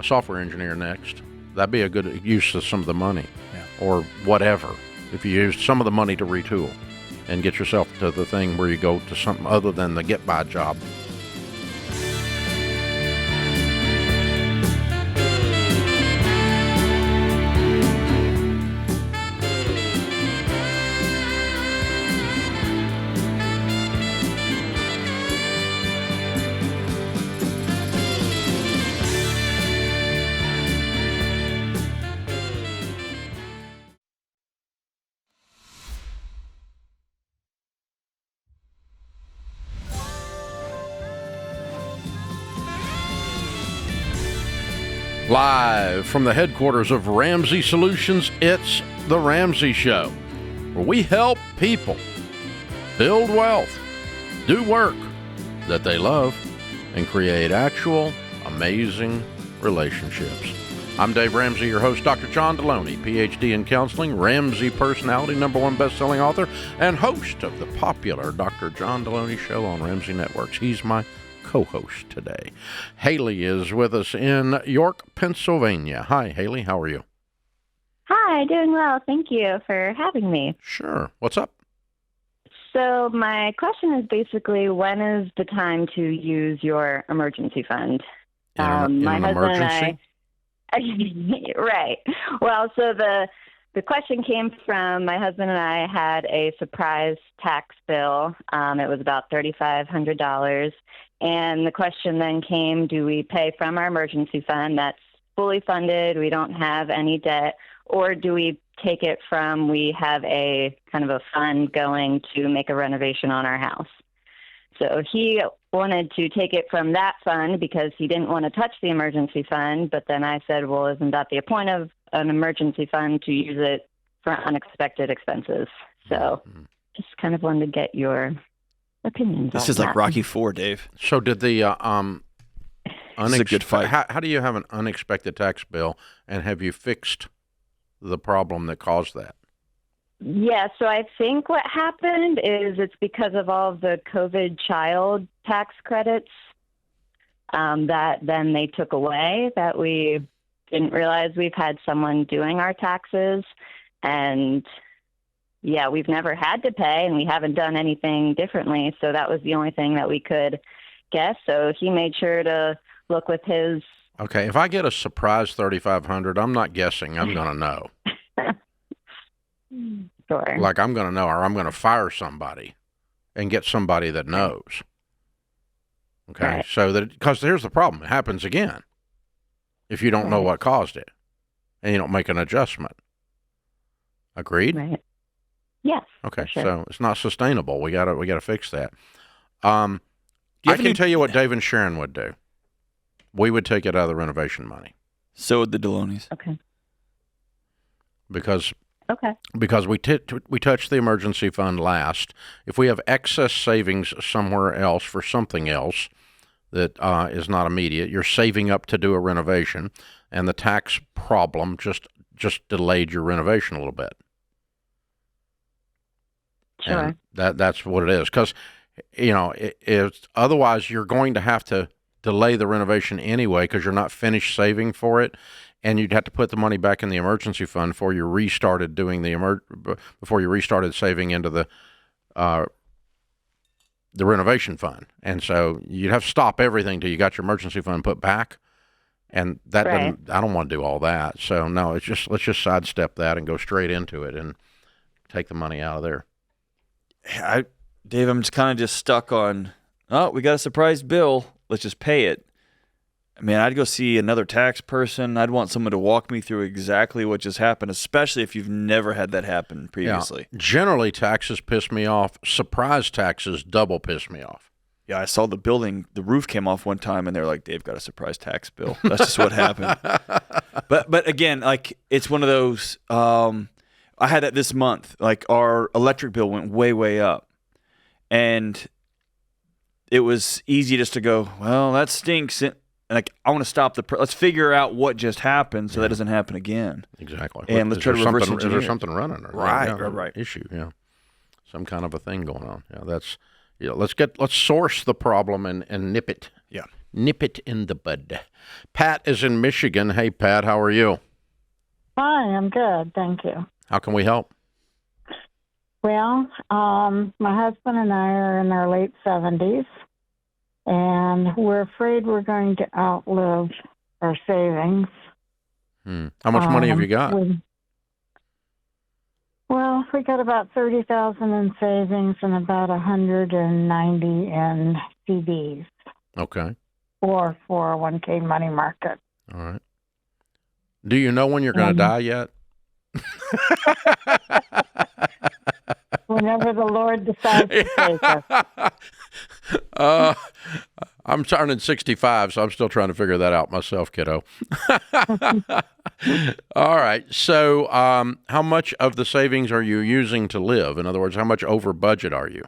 software engineer next, that'd be a good use of some of the money, or whatever. If you used some of the money to retool and get yourself to the thing where you go to something other than the get-by job. Live from the headquarters of Ramsey Solutions, it's The Ramsey Show, where we help people build wealth, do work that they love, and create actual amazing relationships. I'm Dave Ramsey, your host, Dr. John Delony, PhD in counseling, Ramsey personality, #1 best-selling author, and host of the popular Dr. John Delony Show on Ramsey Networks. He's my co-host today. Haley is with us in York, Pennsylvania. Hi, Haley. How are you? Hi, doing well. Thank you for having me. Sure. What's up? So my question is basically, when is the time to use your emergency fund? In an emergency? Right. Well, so the question came from my husband and I had a surprise tax bill. It was about $3,500. And the question then came, do we pay from our emergency fund that's fully funded, we don't have any debt, or do we take it from, we have a kind of a fund going to make a renovation on our house? So he wanted to take it from that fund because he didn't want to touch the emergency fund. But then I said, well, isn't that the point of an emergency fund, to use it for unexpected expenses? So just kind of wanted to get your opinions. This is like Rocky IV, Dave. So did the this is a good fight. How do you have an unexpected tax bill, and have you fixed the problem that caused that? Yeah, so I think what happened is it's because of all of the COVID child tax credits that then they took away, that we didn't realize we've had someone doing our taxes. And yeah, we've never had to pay, and we haven't done anything differently. So that was the only thing that we could guess. So he made sure to look with his Okay, if I get a surprise 3,500, I'm not guessing. I'm going to know. Sure. Like I'm going to know, or I'm going to fire somebody and get somebody that knows. Okay, Right. so that, because here's the problem, it happens again if you don't know what caused it and you don't make an adjustment. Agreed? Right. Yes. Okay, sure. so it's not sustainable. We gotta fix that. I have can any- tell you what Dave and Sharon would do. We would take it out of the renovation money So would the Delonys. Okay. because Okay. we touched the emergency fund last. If we have excess savings somewhere else for something else that is not immediate, you're saving up to do a renovation, and the tax problem just delayed your renovation a little bit. Sure. And that's what it is. Because, it's otherwise you're going to have to delay the renovation anyway because you're not finished saving for it, and you'd have to put the money back in the emergency fund before you restarted doing before you restarted saving into the renovation fund. And so you'd have to stop everything till you got your emergency fund put back. And that Right. I don't want to do all that. So no, let's just sidestep that and go straight into it and take the money out of there. Dave, I'm just kind of stuck on, we got a surprise bill. Let's just pay it. I mean, I'd go see another tax person. I'd want someone to walk me through exactly what just happened, especially if you've never had that happen previously. Yeah. Generally, taxes piss me off. Surprise taxes double piss me off. Yeah, I saw the roof came off one time, and they're like, Dave got a surprise tax bill. That's just what happened. But again, like, it's one of those, I had that this month. Like, our electric bill went way, way up. And it was easy just to go, well, that stinks. And like, I want to stop let's figure out what just happened so that doesn't happen again. Exactly. And let's try to reverse Is engineer. there something running? Right. Issue, yeah. Some kind of a thing going on. Yeah, let's source the problem and nip it. Yeah. Nip it in the bud. Pat is in Michigan. Hey, Pat, how are you? Hi, I'm good, thank you. How can we help? Well, my husband and I are in our late 70s, and we're afraid we're going to outlive our savings. How much money have you got? We got about 30,000 in savings and about 190 in CDs. Okay. Or 401k money market. All right. Do you know when you're going to die yet? Whenever the Lord decides to take us. I'm turning 65, so I'm still trying to figure that out myself, kiddo. All right. So how much of the savings are you using to live? In other words, how much over budget are you?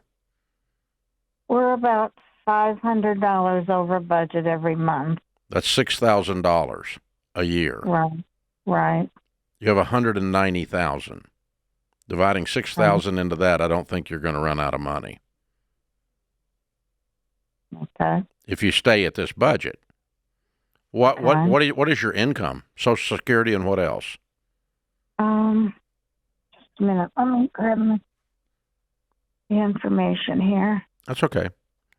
We're about $500 over budget every month. That's $6,000 a year. Right. You have 190,000. Dividing 6,000 into that, I don't think you're going to run out of money. Okay. If you stay at this budget. What is your income? Social Security and what else? Just a minute. Let me grab the information here. That's okay.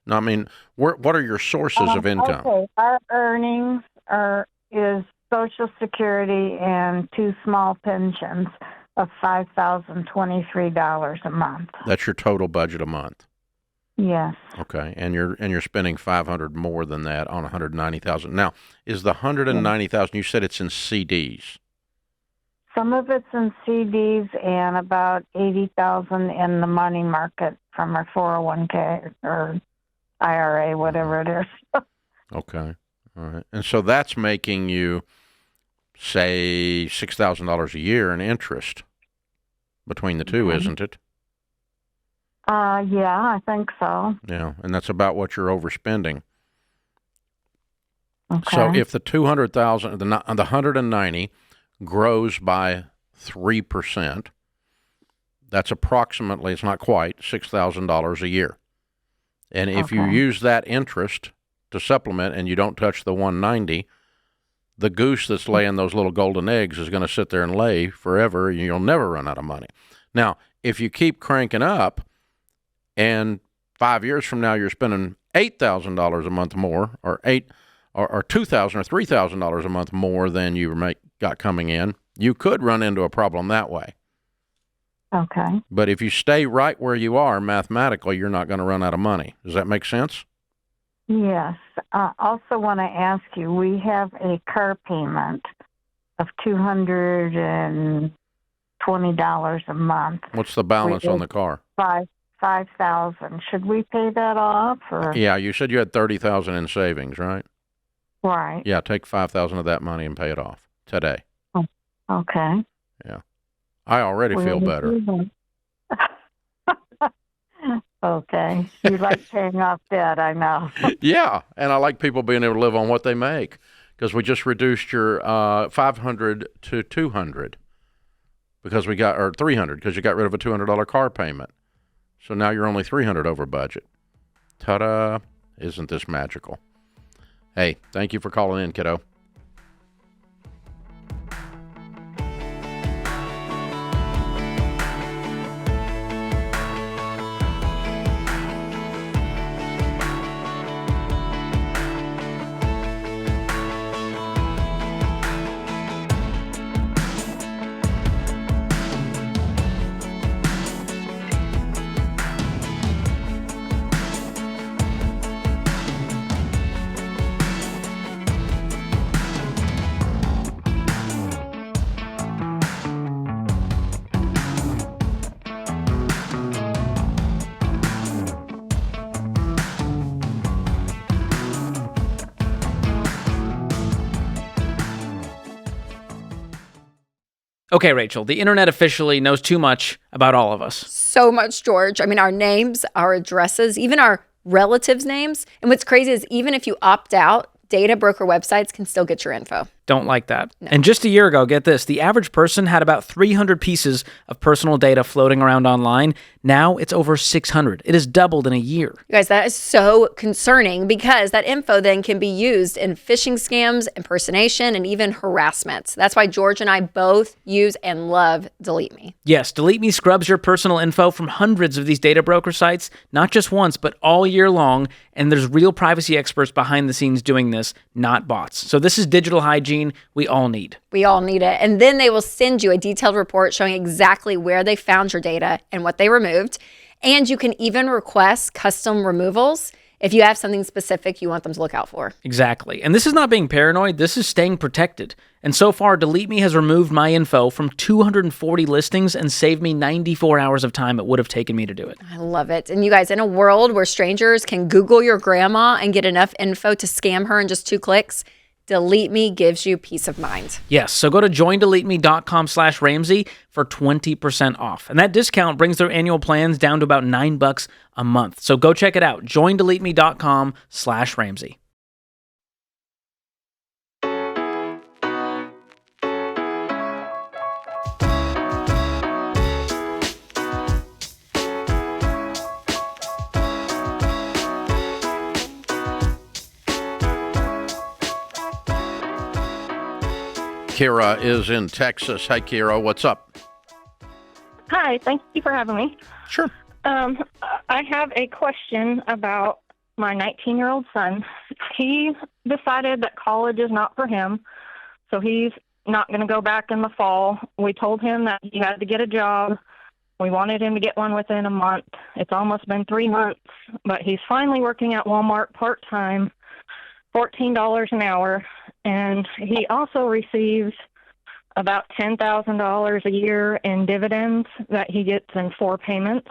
No, I mean, what are your sources of income? Okay, our earnings is Social Security and two small pensions of $5,023 a month. That's your total budget a month. Yes. Okay, and you're spending $500 more than that on 190,000. Now, is the 190,000? You said it's in CDs. Some of it's in CDs and about 80,000 in the money market from our 401k or IRA, whatever it is. Okay, all right, and so that's making you, say, $6,000 a year in interest between the two, isn't it? Yeah, I think so. Yeah, and that's about what you're overspending. Okay. So if the 200,000, the 190 grows by 3%, that's approximately, it's not quite, $6,000 a year. And if you use that interest to supplement and you don't touch the 190, the goose that's laying those little golden eggs is going to sit there and lay forever, and you'll never run out of money. Now, if you keep cranking up, and 5 years from now you're spending $8,000 a month more, or or $2,000 or $3,000 a month more than you got coming in, you could run into a problem that way. Okay. But if you stay right where you are mathematically, you're not going to run out of money. Does that make sense? Yes. Also want to ask you, we have a car payment of $220 a month. What's the balance on the car? $5,000. Should we pay that off? Or? Yeah, you said you had $30,000 in savings, right? Right. Yeah, take $5,000 of that money and pay it off today. Oh, okay. Yeah. I already feel better. Okay. You like paying off debt, I know. Yeah, and I like people being able to live on what they make, because we just reduced your $500 to $200 because we got, or $300 because you got rid of a $200 car payment. So now you're only $300 over budget. Ta-da! Isn't this magical? Hey, thank you for calling in, kiddo. Okay, Rachel, the internet officially knows too much about all of us. So much, George. I mean, our names, our addresses, even our relatives' names. And what's crazy is even if you opt out, data broker websites can still get your info. Don't like that. No. And just a year ago, get this, the average person had about 300 pieces of personal data floating around online. Now it's over 600. It has doubled in a year. You guys, that is so concerning because that info then can be used in phishing scams, impersonation, and even harassment. That's why George and I both use and love DeleteMe. Yes, DeleteMe scrubs your personal info from hundreds of these data broker sites, not just once, but all year long. And there's real privacy experts behind the scenes doing this, not bots. So this is digital hygiene we all need. We all need it. And then they will send you a detailed report showing exactly where they found your data and what they removed. And you can even request custom removals if you have something specific you want them to look out for. Exactly. And this is not being paranoid. This is staying protected. And so far, DeleteMe has removed my info from 240 listings and saved me 94 hours of time it would have taken me to do it. I love it. And you guys, in a world where strangers can Google your grandma and get enough info to scam her in just 2 clicks, DeleteMe gives you peace of mind. Yes, so go to joindeleteme.com/Ramsey for 20% off. And that discount brings their annual plans down to about $9 a month. So go check it out, joindeleteme.com/Ramsey. Kira is in Texas. Hi, Kira. What's up? Hi. Thank you for having me. Sure. I have a question about my 19-year-old son. He decided that college is not for him, so he's not going to go back in the fall. We told him that he had to get a job. We wanted him to get one within a month. It's almost been 3 months, but he's finally working at Walmart part-time, $14 an hour. And he also receives about $10,000 a year in dividends that he gets in 4 payments.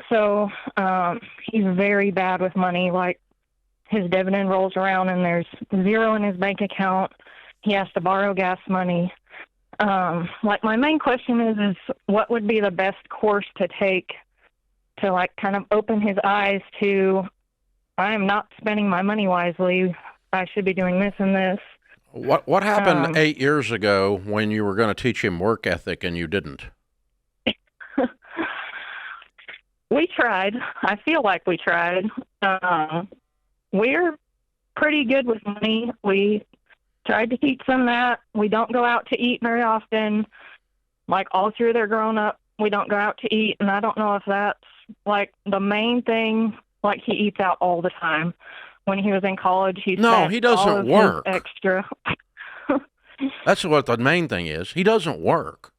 So he's very bad with money. Like, his dividend rolls around and there's zero in his bank account. He has to borrow gas money. Like, my main question is what would be the best course to take to, like, kind of open his eyes to, I am not spending my money wisely. I should be doing this and this. What happened 8 years ago when you were going to teach him work ethic and you didn't? We tried. I feel like we tried. We're pretty good with money. We tried to teach them that. We don't go out to eat very often. Like, all through their grown up, we don't go out to eat. And I don't know if that's, like, the main thing. Like, he eats out all the time. when he was in college, he No, spent he doesn't all of his work. extra. That's what the main thing is. He doesn't work.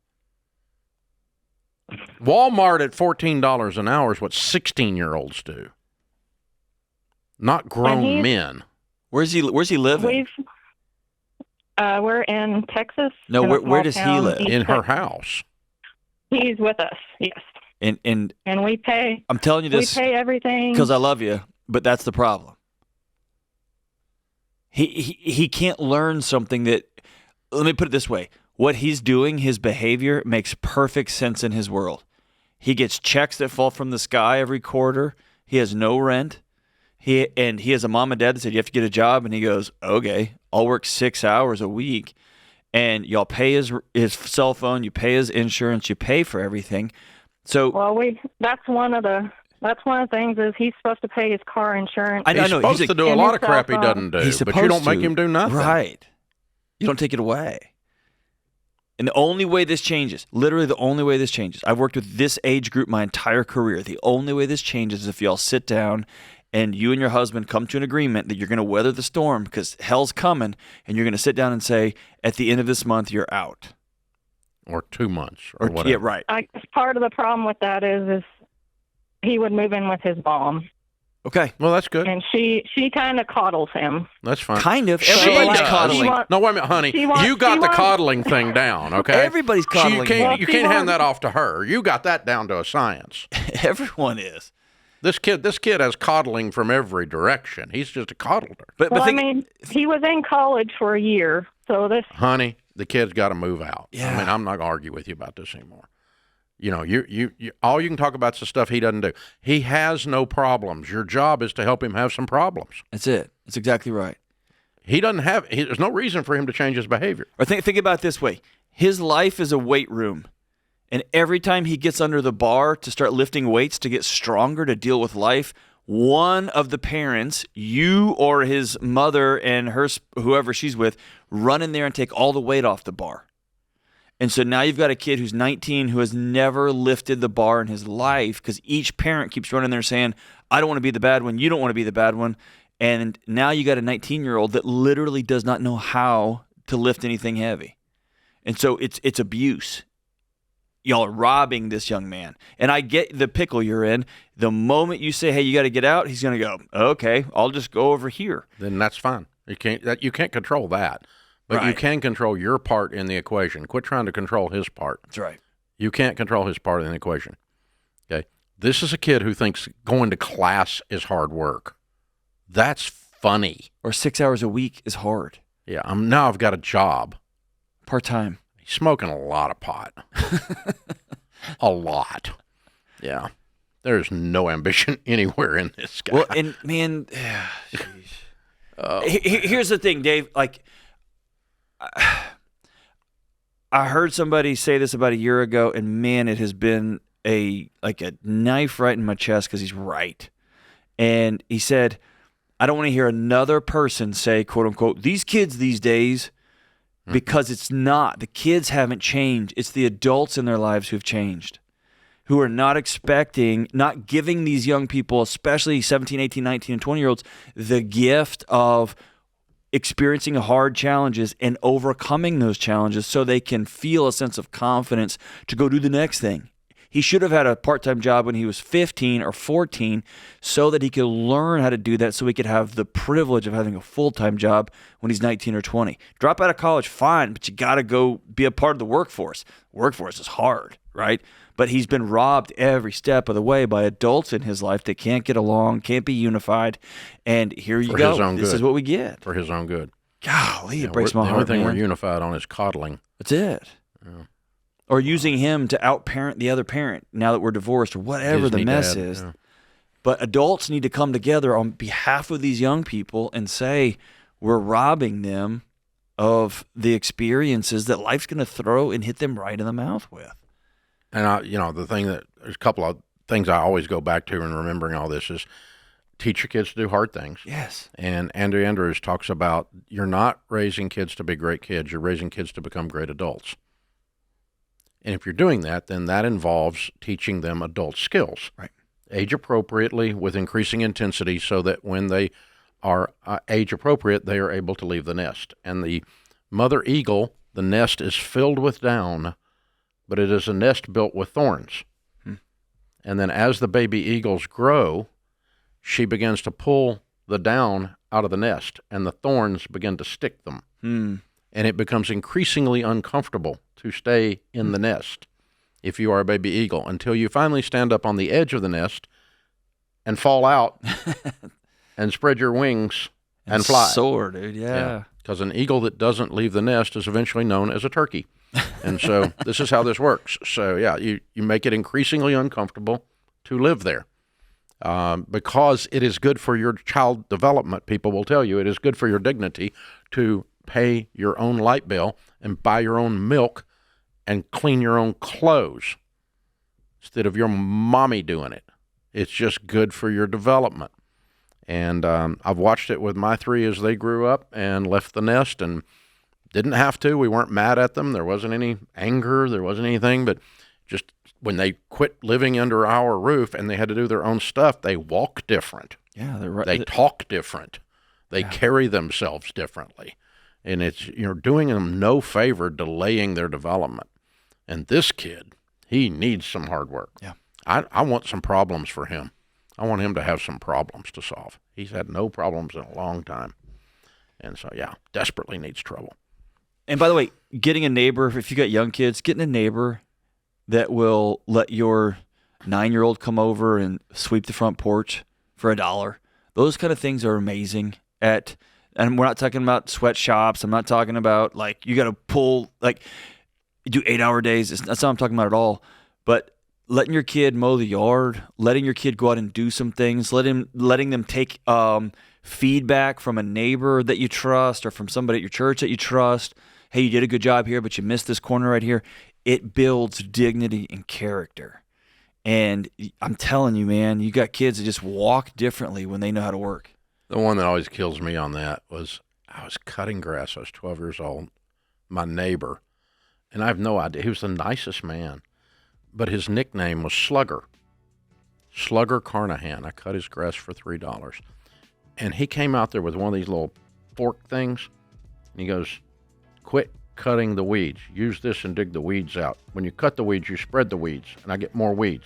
Walmart at $14 an hour is what 16-year-olds do. Not grown men. Where's he living? We're in Texas. No, in a where small does he town, live? East In her Texas. house. He's with us, yes. And we pay. I'm telling you this We pay everything because I love you, but that's the problem. He can't learn something that. Let me put it this way: what he's doing, his behavior makes perfect sense in his world. He gets checks that fall from the sky every quarter. He has no rent. He has a mom and dad that said you have to get a job, and he goes, okay, I'll work 6 hours a week, and y'all pay his cell phone, you pay his insurance, you pay for everything. So that's one of the things is he's supposed to pay his car insurance. I know. He's supposed to do a lot of crap he doesn't do, but you don't make him do nothing. Right. You don't take it away. And the only way this changes, literally the only way this changes, I've worked with this age group my entire career. The only way this changes is if y'all sit down and you and your husband come to an agreement that you're going to weather the storm because hell's coming, and you're going to sit down and say, at the end of this month, you're out. Or 2 months, or whatever. Yeah, right. I guess part of the problem with that is he would move in with his mom. Okay. Well, that's good. And she kind of coddles him. That's fine. Kind of. She Everybody's does. coddling. No, wait a minute, honey. You got the coddling thing down, okay? Everybody's coddling. You can't hand that off to her. You got that down to a science. Everyone is. This kid has coddling from every direction. He's just a coddler. But I mean, he was in college for a year, so this. Honey, the kid's got to move out. Yeah. I mean, I'm not going to argue with you about this anymore. You know, you all you can talk about is the stuff he doesn't do. He has no problems. Your job is to help him have some problems. That's it. That's exactly right. He doesn't have. There's no reason for him to change his behavior. Or think about it this way: his life is a weight room, and every time he gets under the bar to start lifting weights to get stronger to deal with life, one of the parents, you or his mother and whoever she's with, run in there and take all the weight off the bar. And so now you've got a kid who's 19 who has never lifted the bar in his life because each parent keeps running there saying, I don't want to be the bad one. You don't want to be the bad one. And now you got a 19-year-old that literally does not know how to lift anything heavy. And so it's abuse. Y'all are robbing this young man. And I get the pickle you're in. The moment you say, hey, you got to get out, he's going to go, okay, I'll just go over here. Then that's fine. You can't control that. But you can control your part in the equation. Quit trying to control his part. That's right. You can't control his part in the equation. Okay? This is a kid who thinks going to class is hard work. That's funny. Or 6 hours a week is hard. Yeah, now I've got a job. Part-time. He's smoking a lot of pot. A lot. Yeah. There's no ambition anywhere in this guy. Well, and man, here's the thing, Dave. Like, I heard somebody say this about a year ago, and man, it has been a knife right in my chest because he's right. And he said, I don't want to hear another person say, quote unquote, these kids these days, because it's not. The kids haven't changed. It's the adults in their lives who've changed, who are not giving these young people, especially 17, 18, 19, and 20-year-olds, the gift of experiencing hard challenges and overcoming those challenges so they can feel a sense of confidence to go do the next thing. He should have had a part-time job when he was 15 or 14 so that he could learn how to do that so he could have the privilege of having a full-time job when he's 19 or 20. Drop out of college, fine, but you got to go be a part of the workforce. Workforce is hard, right? But he's been robbed every step of the way by adults in his life that can't get along, can't be unified, and here you go. This is what we get. For his own good. Golly, it breaks my heart, The only thing man. we're unified on is coddling. That's it. Yeah. Or using him to out-parent the other parent now that we're divorced or whatever Disney the mess dad, is. yeah. But adults need to come together on behalf of these young people and say we're robbing them of the experiences that life's going to throw and hit them right in the mouth with. And there's a couple of things I always go back to in remembering all this is teach your kids to do hard things. Yes. And Andrew Andrews talks about you're not raising kids to be great kids. You're raising kids to become great adults. And if you're doing that, then that involves teaching them adult skills. Right. Age appropriately with increasing intensity so that when they are age appropriate, they are able to leave the nest. And the mother eagle, the nest is filled with down, but it is a nest built with thorns. And then as the baby eagles grow, she begins to pull the down out of the nest, and the thorns begin to stick them. And it becomes increasingly uncomfortable to stay in the nest if you are a baby eagle, until you finally stand up on the edge of the nest and fall out and spread your wings and fly. Soar, dude, yeah. Because an eagle that doesn't leave the nest is eventually known as a turkey. And so this is how this works. So, yeah, you make it increasingly uncomfortable to live there because it is good for your child development. People will tell you it is good for your dignity to pay your own light bill and buy your own milk and clean your own clothes instead of your mommy doing it. It's just good for your development. And I've watched it with my 3 as they grew up and left the nest and didn't have to. We weren't mad at them. There wasn't any anger. There wasn't anything. But just when they quit living under our roof and they had to do their own stuff, they walk different. Yeah, they're right. They talk different. They carry themselves differently. And it's, you're doing them no favor delaying their development. And this kid, he needs some hard work. Yeah. I want some problems for him. I want him to have some problems to solve. He's had no problems in a long time. And so, yeah, desperately needs trouble. And by the way, getting a neighbor, if you got young kids, getting a neighbor that will let your 9-year-old come over and sweep the front porch for $1, those kind of things are amazing. And we're not talking about sweatshops. I'm not talking about, like, you got to pull, like, do 8-hour days. That's not what I'm talking about at all. But letting your kid mow the yard, letting your kid go out and do some things, letting them take feedback from a neighbor that you trust or from somebody at your church that you trust. Hey, you did a good job here, but you missed this corner right here. It builds dignity and character. And I'm telling you, man, you got kids that just walk differently when they know how to work. The one that always kills me on that was I was cutting grass. I was 12 years old, my neighbor, and I have no idea. He was the nicest man, but his nickname was Slugger. Slugger Carnahan. I cut his grass for $3. And he came out there with one of these little fork things, and he goes, "Quit cutting the weeds. Use this and dig the weeds out. When you cut the weeds, you spread the weeds, and I get more weeds."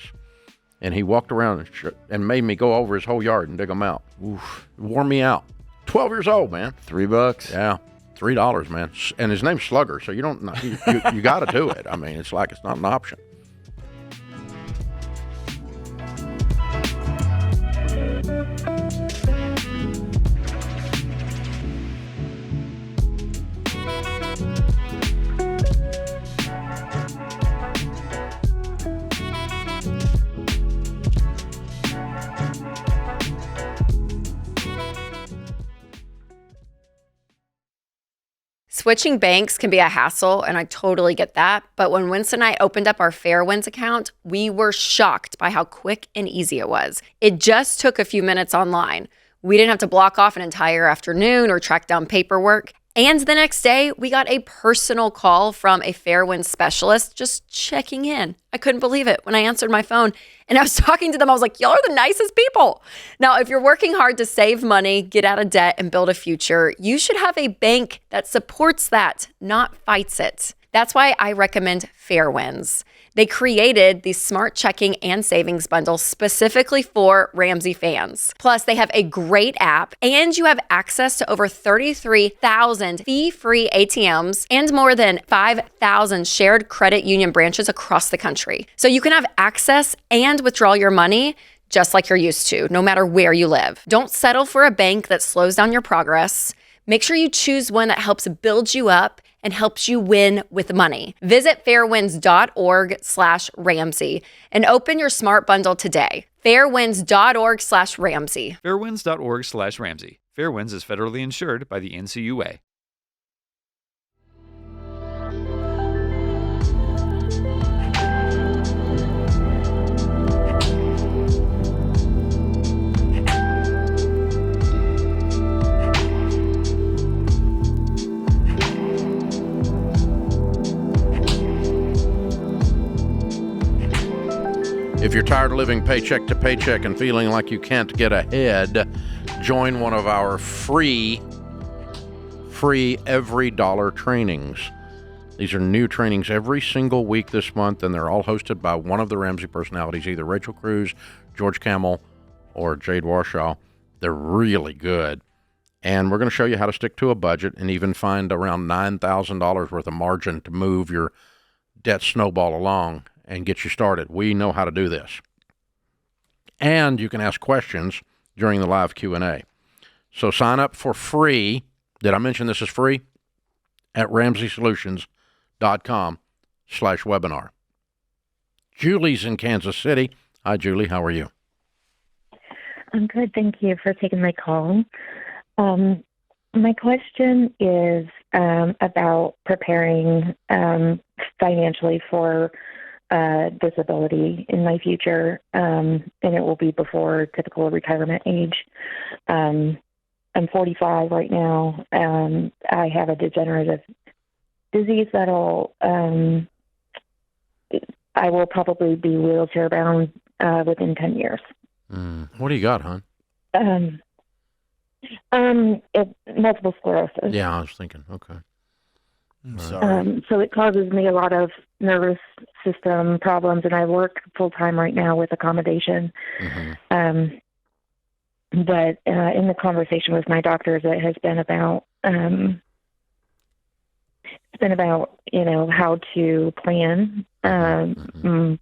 And he walked around and made me go over his whole yard and dig them out. Oof, it wore me out. 12 years old, man. $3. Yeah, $3, man. And his name's Slugger, so you got to do it. I mean, it's like it's not an option. Switching banks can be a hassle, and I totally get that. But when Winston and I opened up our Fairwinds account, we were shocked by how quick and easy it was. It just took a few minutes online. We didn't have to block off an entire afternoon or track down paperwork. And the next day, we got a personal call from a Fairwinds specialist just checking in. I couldn't believe it when I answered my phone and I was talking to them. I was like, y'all are the nicest people. Now, if you're working hard to save money, get out of debt, and build a future, you should have a bank that supports that, not fights it. That's why I recommend Fairwinds. They created the smart checking and savings bundle specifically for Ramsey fans. Plus, they have a great app, and you have access to over 33,000 fee-free ATMs and more than 5,000 shared credit union branches across the country. So you can have access and withdraw your money just like you're used to, no matter where you live. Don't settle for a bank that slows down your progress. Make sure you choose one that helps build you up and helps you win with money. Visit fairwinds.org/Ramsey and open your smart bundle today. Fairwinds.org/Ramsey. Fairwinds.org/Ramsey. Fairwinds is federally insured by the NCUA. If you're tired of living paycheck to paycheck and feeling like you can't get ahead, join one of our free every dollar trainings. These are new trainings every single week this month, and they're all hosted by one of the Ramsey personalities, either Rachel Cruz, George Camel, or Jade Warshaw. They're really good. And we're going to show you how to stick to a budget and even find around $9,000 worth of margin to move your debt snowball along and get you started. We know how to do this. And you can ask questions during the live Q&A. So sign up for free. Did I mention this is free? At RamseySolutions.com/webinar. Julie's in Kansas City. Hi, Julie. How are you? I'm good. Thank you for taking my call. My question is about preparing financially for disability in my future, and it will be before typical retirement age. I'm 45 right now. I have a degenerative disease that'll I will probably be wheelchair bound within 10 years. What do you got, hon? Multiple sclerosis. Yeah, I was thinking. Okay. So it causes me a lot of nervous system problems, and I work full time right now with accommodation. But in the conversation with my doctors, it has been about how to plan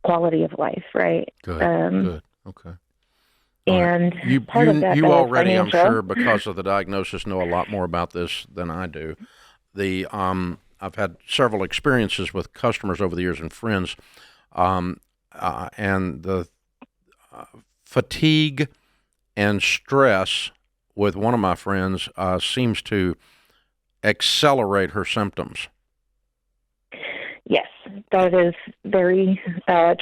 quality of life, right? Good. Good. Okay. And part of that, you already, financial. I'm sure, because of the diagnosis, know a lot more about this than I do. I've had several experiences with customers over the years and friends, and the fatigue and stress with one of my friends seems to accelerate her symptoms. Yes, that is very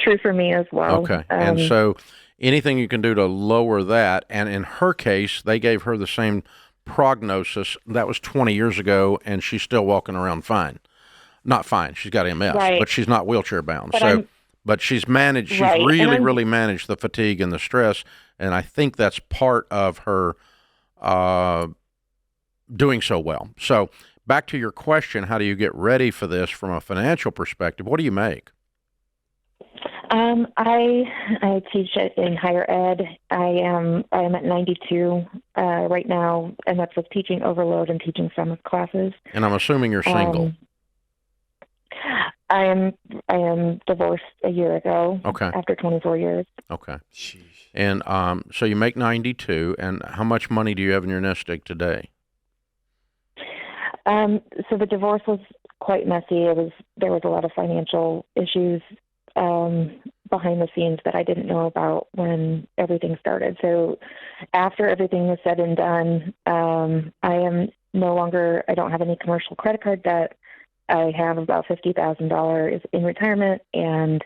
true for me as well. Okay, and so anything you can do to lower that, and in her case, they gave her the same prognosis. That was 20 years ago, and she's still walking around fine. Not fine, she's got MS, right. but she's not wheelchair bound. But but she's managed, she's right. really managed the fatigue and the stress, and I think that's part of her doing so well. So back to your question, how do you get ready for this from a financial perspective? What do you make? I teach in higher ed. I am at 92 right now, and that's with teaching overload and teaching summer classes. And I'm assuming you're single. I am divorced a year ago. Okay. After 24 years. Okay. Jeez. And so you make 92, and how much money do you have in your nest egg today? So the divorce was quite messy. There was a lot of financial issues behind the scenes that I didn't know about when everything started. So after everything was said and done, I don't have any commercial credit card debt. I have about $50,000 in retirement, and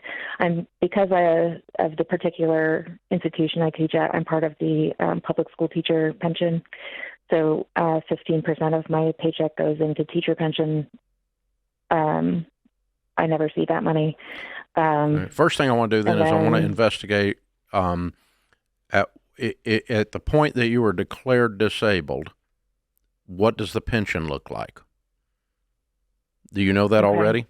because of the particular institution I teach at, I'm part of the public school teacher pension. So 15% of my paycheck goes into teacher pension. I never see that money. Right. First thing I want to do then is I want to investigate at the point that you were declared disabled, what does the pension look like? Do you know that already?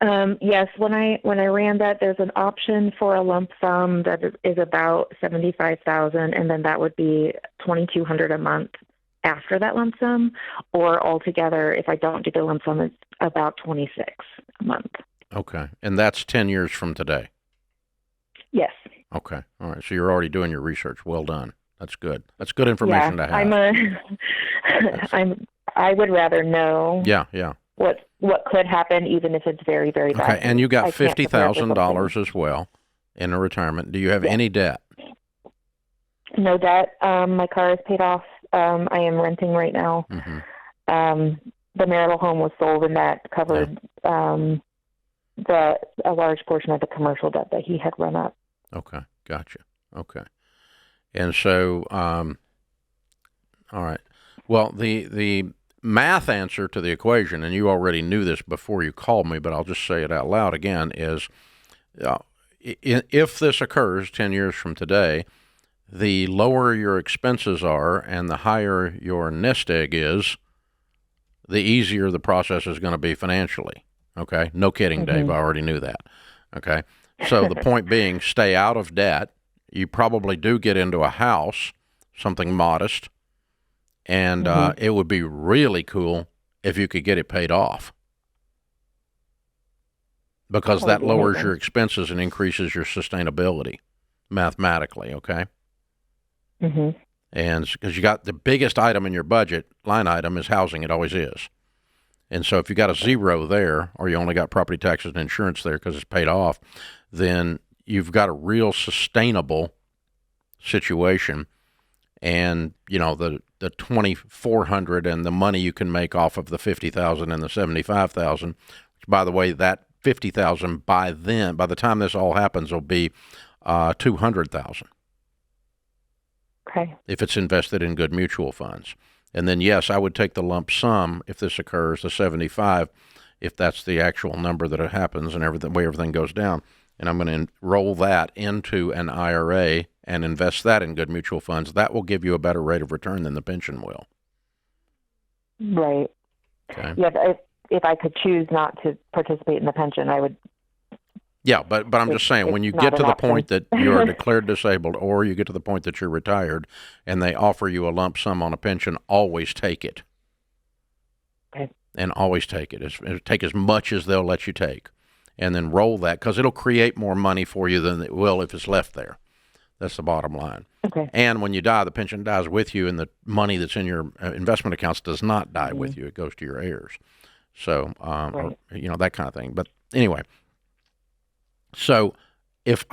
Yes. When I ran that, there's an option for a lump sum that is about $75,000, and then that would be $2,200 a month after that lump sum, or altogether, if I don't do the lump sum, it's about $26 a month. Okay, and that's 10 years from today. Yes. Okay. All right. So you're already doing your research. Well done. That's good. That's good information to have. I would rather know. Yeah. What could happen, even if it's very, very bad. Okay, and you got $50,000 as well in a retirement. Do you have any debt? No debt. My car is paid off. I am renting right now. The marital home was sold, and that covered a large portion of the commercial debt that he had run up. Okay, gotcha. Okay, and so, all right. Well, the math answer to the equation, and you already knew this before you called me, but I'll just say it out loud again, is if this occurs 10 years from today, the lower your expenses are and the higher your nest egg is, the easier the process is going to be financially. Okay? No kidding, Dave. I already knew that. Okay? So the point being, stay out of debt. You probably do get into a house, something modest, and it would be really cool if you could get it paid off, because that lowers your expenses and increases your sustainability mathematically, okay? And because you got the biggest item in your budget, line item, is housing. It always is. And so if you got a zero there, or you only got property taxes and insurance there because it's paid off, then you've got a real sustainable situation. And, you know, the $2,400 and the money you can make off of the $50,000 and the $75,000, which, by the way, that $50,000 by the time this all happens, will be $200,000. Okay. If it's invested in good mutual funds. And then, yes, I would take the lump sum if this occurs, the 75, if that's the actual number that it happens and everything, way everything goes down. And I'm going to roll that into an IRA and invest that in good mutual funds. That will give you a better rate of return than the pension will. Right. Okay. Yeah, if I could choose not to participate in the pension, I would. Yeah, but I'm just saying, when you get to the point that you are declared disabled, or you get to the point that you're retired, and they offer you a lump sum on a pension, always take it. Okay. And always take it. Take as much as they'll let you take. And then roll that, because it'll create more money for you than it will if it's left there. That's the bottom line. Okay. And when you die, the pension dies with you, and the money that's in your investment accounts does not die with you. It goes to your heirs. So, or, you know, that kind of thing. But anyway, so if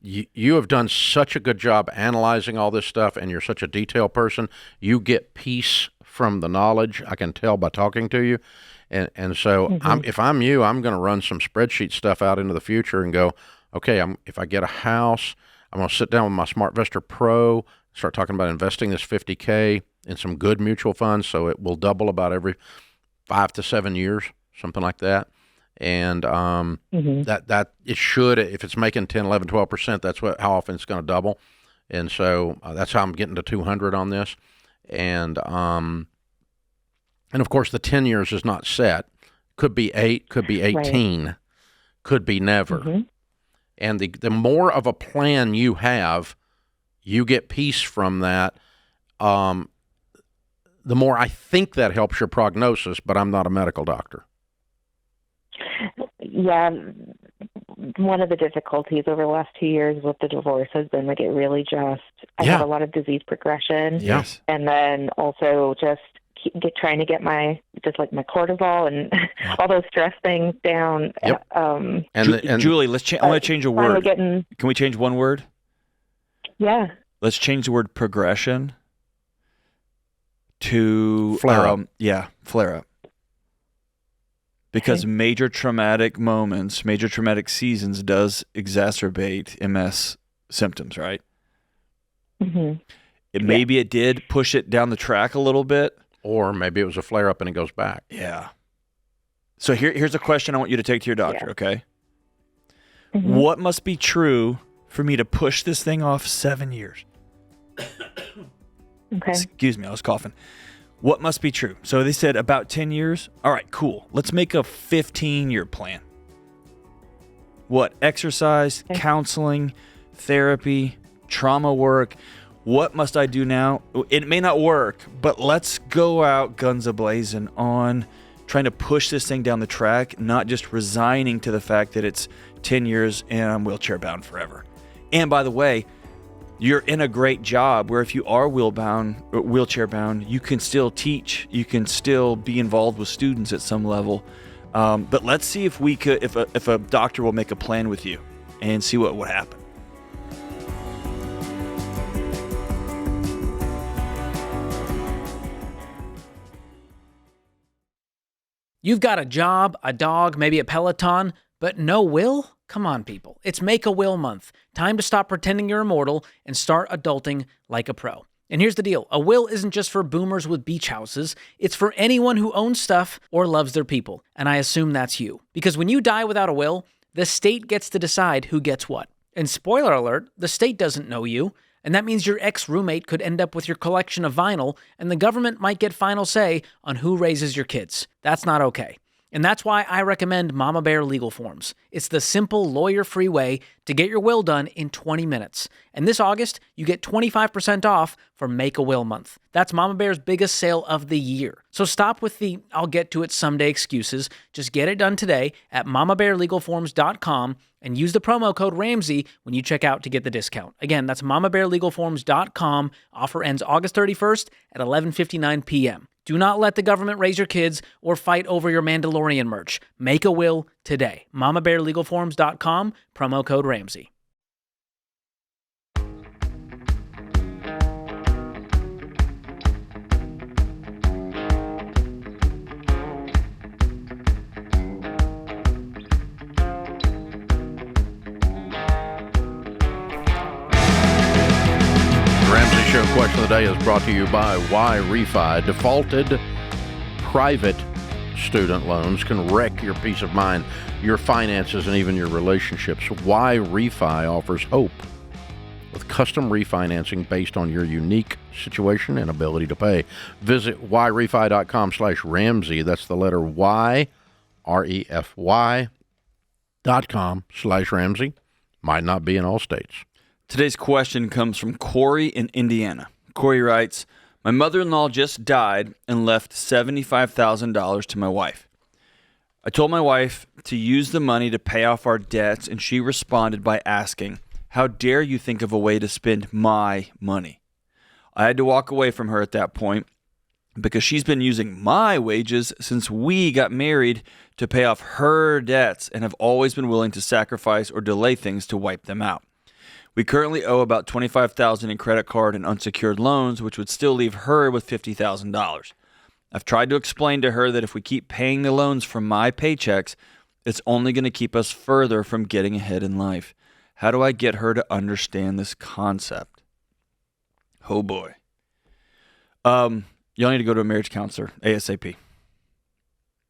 you have done such a good job analyzing all this stuff, and you're such a detail person, you get peace from the knowledge. I can tell by talking to you. And so if I'm you, I'm going to run some spreadsheet stuff out into the future and go, okay, if I get a house, I'm going to sit down with my SmartVestor Pro, start talking about investing this $50K in some good mutual funds, so it will double about every 5 to 7 years, something like that. And that it should, if it's making 10, 11, 12%, that's how often it's going to double. And so that's how I'm getting to 200 on this. And of course, the 10 years is not set. Could be 8, could be 18, could be never. And the more of a plan you have, you get peace from that. The more I think that helps your prognosis, but I'm not a medical doctor. Yeah, one of the difficulties over the last 2 years with the divorce has been like I had a lot of disease progression. Yes. And then also just trying to get my cortisol and all those stress things down. Yep. And Julie, I want to change a word. Can we change one word? Yeah. Let's change the word progression to flare up. Flare up. Because major traumatic moments, major traumatic seasons does exacerbate MS symptoms, right? Maybe it did push it down the track a little bit. Or maybe it was a flare-up and it goes back. Yeah. So here's a question I want you to take to your doctor, okay? What must be true for me to push this thing off 7 years? Okay. Excuse me, I was coughing. What must be true? So they said about 10 years. All right, cool. Let's make a 15-year plan. What? Exercise, counseling, therapy, trauma work. What must I do now? It may not work, but let's go out guns a-blazing on trying to push this thing down the track, not just resigning to the fact that it's 10 years and I'm wheelchair bound forever. And by the way, you're in a great job where if you are wheelchair bound, you can still teach, you can still be involved with students at some level. But let's see if we could, if a doctor will make a plan with you and see what would happen. You've got a job, a dog, maybe a Peloton, but no will? Come on, people. It's Make a Will Month. Time to stop pretending you're immortal and start adulting like a pro. And here's the deal. A will isn't just for boomers with beach houses. It's for anyone who owns stuff or loves their people. And I assume that's you. Because when you die without a will, the state gets to decide who gets what. And spoiler alert, the state doesn't know you. And that means your ex-roommate could end up with your collection of vinyl, and the government might get final say on who raises your kids. That's not okay. And that's why I recommend Mama Bear Legal Forms. It's the simple, lawyer-free way to get your will done in 20 minutes. And this August, you get 25% off for Make a Will Month. That's Mama Bear's biggest sale of the year. So stop with the I'll get to it someday excuses. Just get it done today at mamabearlegalforms.com and use the promo code Ramsey when you check out to get the discount. Again, that's mamabearlegalforms.com. Offer ends August 31st at 11:59 p.m. Do not let the government raise your kids or fight over your Mandalorian merch. Make a will today. mamabearlegalforms.com, promo code Ramsey. Show question of the day is brought to you by Why Refi. Defaulted private student loans can wreck your peace of mind, your finances, and even your relationships. Why Refi offers hope with custom refinancing based on your unique situation and ability to pay. Visit whyrefi.com/Ramsey. That's the letter Y, REFY.com/Ramsey. Might not be in all states. Today's question comes from Corey in Indiana. Corey writes, my mother-in-law just died and left $75,000 to my wife. I told my wife to use the money to pay off our debts, and she responded by asking, how dare you think of a way to spend my money? I had to walk away from her at that point because she's been using my wages since we got married to pay off her debts and have always been willing to sacrifice or delay things to wipe them out. We currently owe about $25,000 in credit card and unsecured loans, which would still leave her with $50,000. I've tried to explain to her that if we keep paying the loans from my paychecks, it's only going to keep us further from getting ahead in life. How do I get her to understand this concept? Oh boy. Y'all need to go to a marriage counselor ASAP,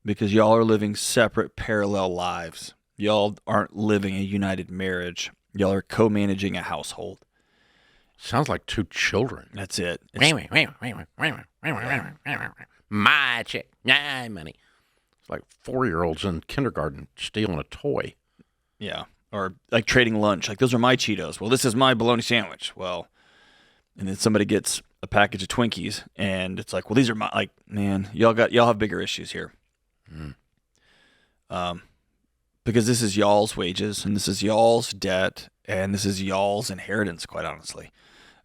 because y'all are living separate parallel lives. Y'all aren't living a united marriage. Y'all are co-managing a household. Sounds like two children. That's it. My check, my money. It's like 4-year-olds in kindergarten stealing a toy. Yeah, or like trading lunch. Like, those are my Cheetos. Well, this is my bologna sandwich. Well, and then somebody gets a package of Twinkies, and it's like, well, these are my, like, man, y'all have bigger issues here. Because this is y'all's wages, and this is y'all's debt, and this is y'all's inheritance, quite honestly.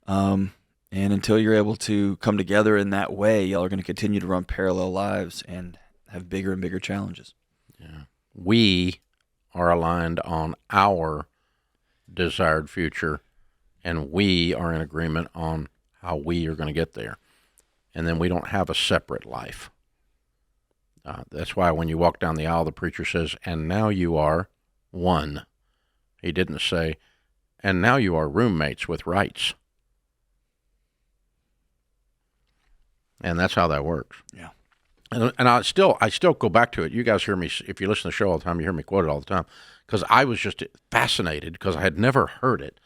And until you're able to come together in that way, y'all are going to continue to run parallel lives and have bigger and bigger challenges. Yeah. We are aligned on our desired future, and we are in agreement on how we are going to get there. And then we don't have a separate life. That's why when you walk down the aisle, the preacher says, and now you are one. He didn't say, and now you are roommates with rights. And that's how that works. Yeah. And I still go back to it. You guys hear me, if you listen to the show all the time, you hear me quote it all the time, because I was just fascinated because I had never heard it.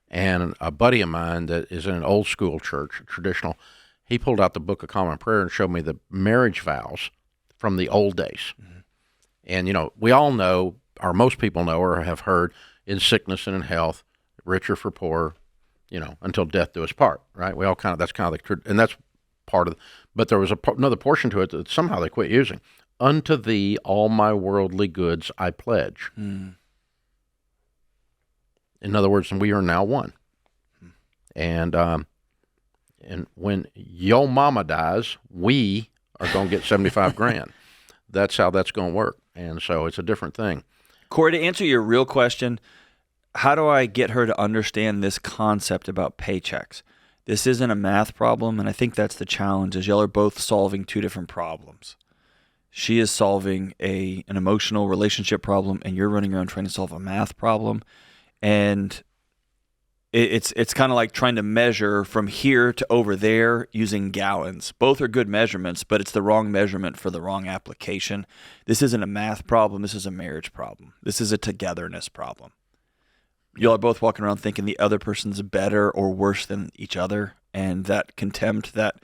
And a buddy of mine that is in an old school church, traditional, he pulled out the Book of Common Prayer and showed me the marriage vows from the old days. Mm-hmm. And, you know, we all know, or most people know or have heard, in sickness and in health, richer for poor, you know, until death do us part, right? We all kind of, that's kind of the, and that's part of, but there was another portion to it that somehow they quit using. Unto thee all my worldly goods I pledge. In other words, we are now one. And when yo mama dies, we are going to get 75 grand. That's how that's going to work. And so it's a different thing. Corey, to answer your real question, how do I get her to understand this concept about paychecks? This isn't a math problem, and I think that's the challenge, is y'all are both solving two different problems. She is solving an emotional relationship problem, and you're running around trying to solve a math problem. And it's kind of like trying to measure from here to over there using gallons. Both are good measurements, but it's the wrong measurement for the wrong application. This isn't a math problem. This is a marriage problem. This is a togetherness problem. Y'all are both walking around thinking the other person's better or worse than each other, and that contempt, that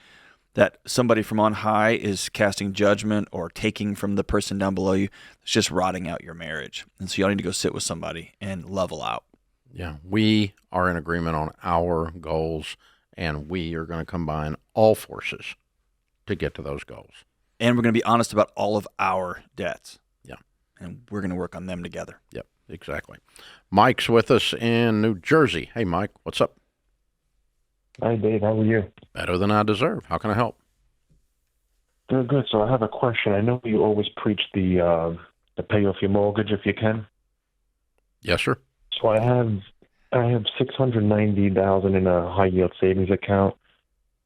somebody from on high is casting judgment or taking from the person down below you, it's just rotting out your marriage. And so y'all need to go sit with somebody and level out. Yeah, we are in agreement on our goals, and we are going to combine all forces to get to those goals. And we're going to be honest about all of our debts. Yeah. And we're going to work on them together. Yep, exactly. Mike's with us in New Jersey. Hey, Mike, what's up? Hi, Dave. How are you? Better than I deserve. How can I help? Good, good. So I have a question. I know you always preach the pay off your mortgage if you can. Yes, sir. So I have $690,000 in a high yield savings account.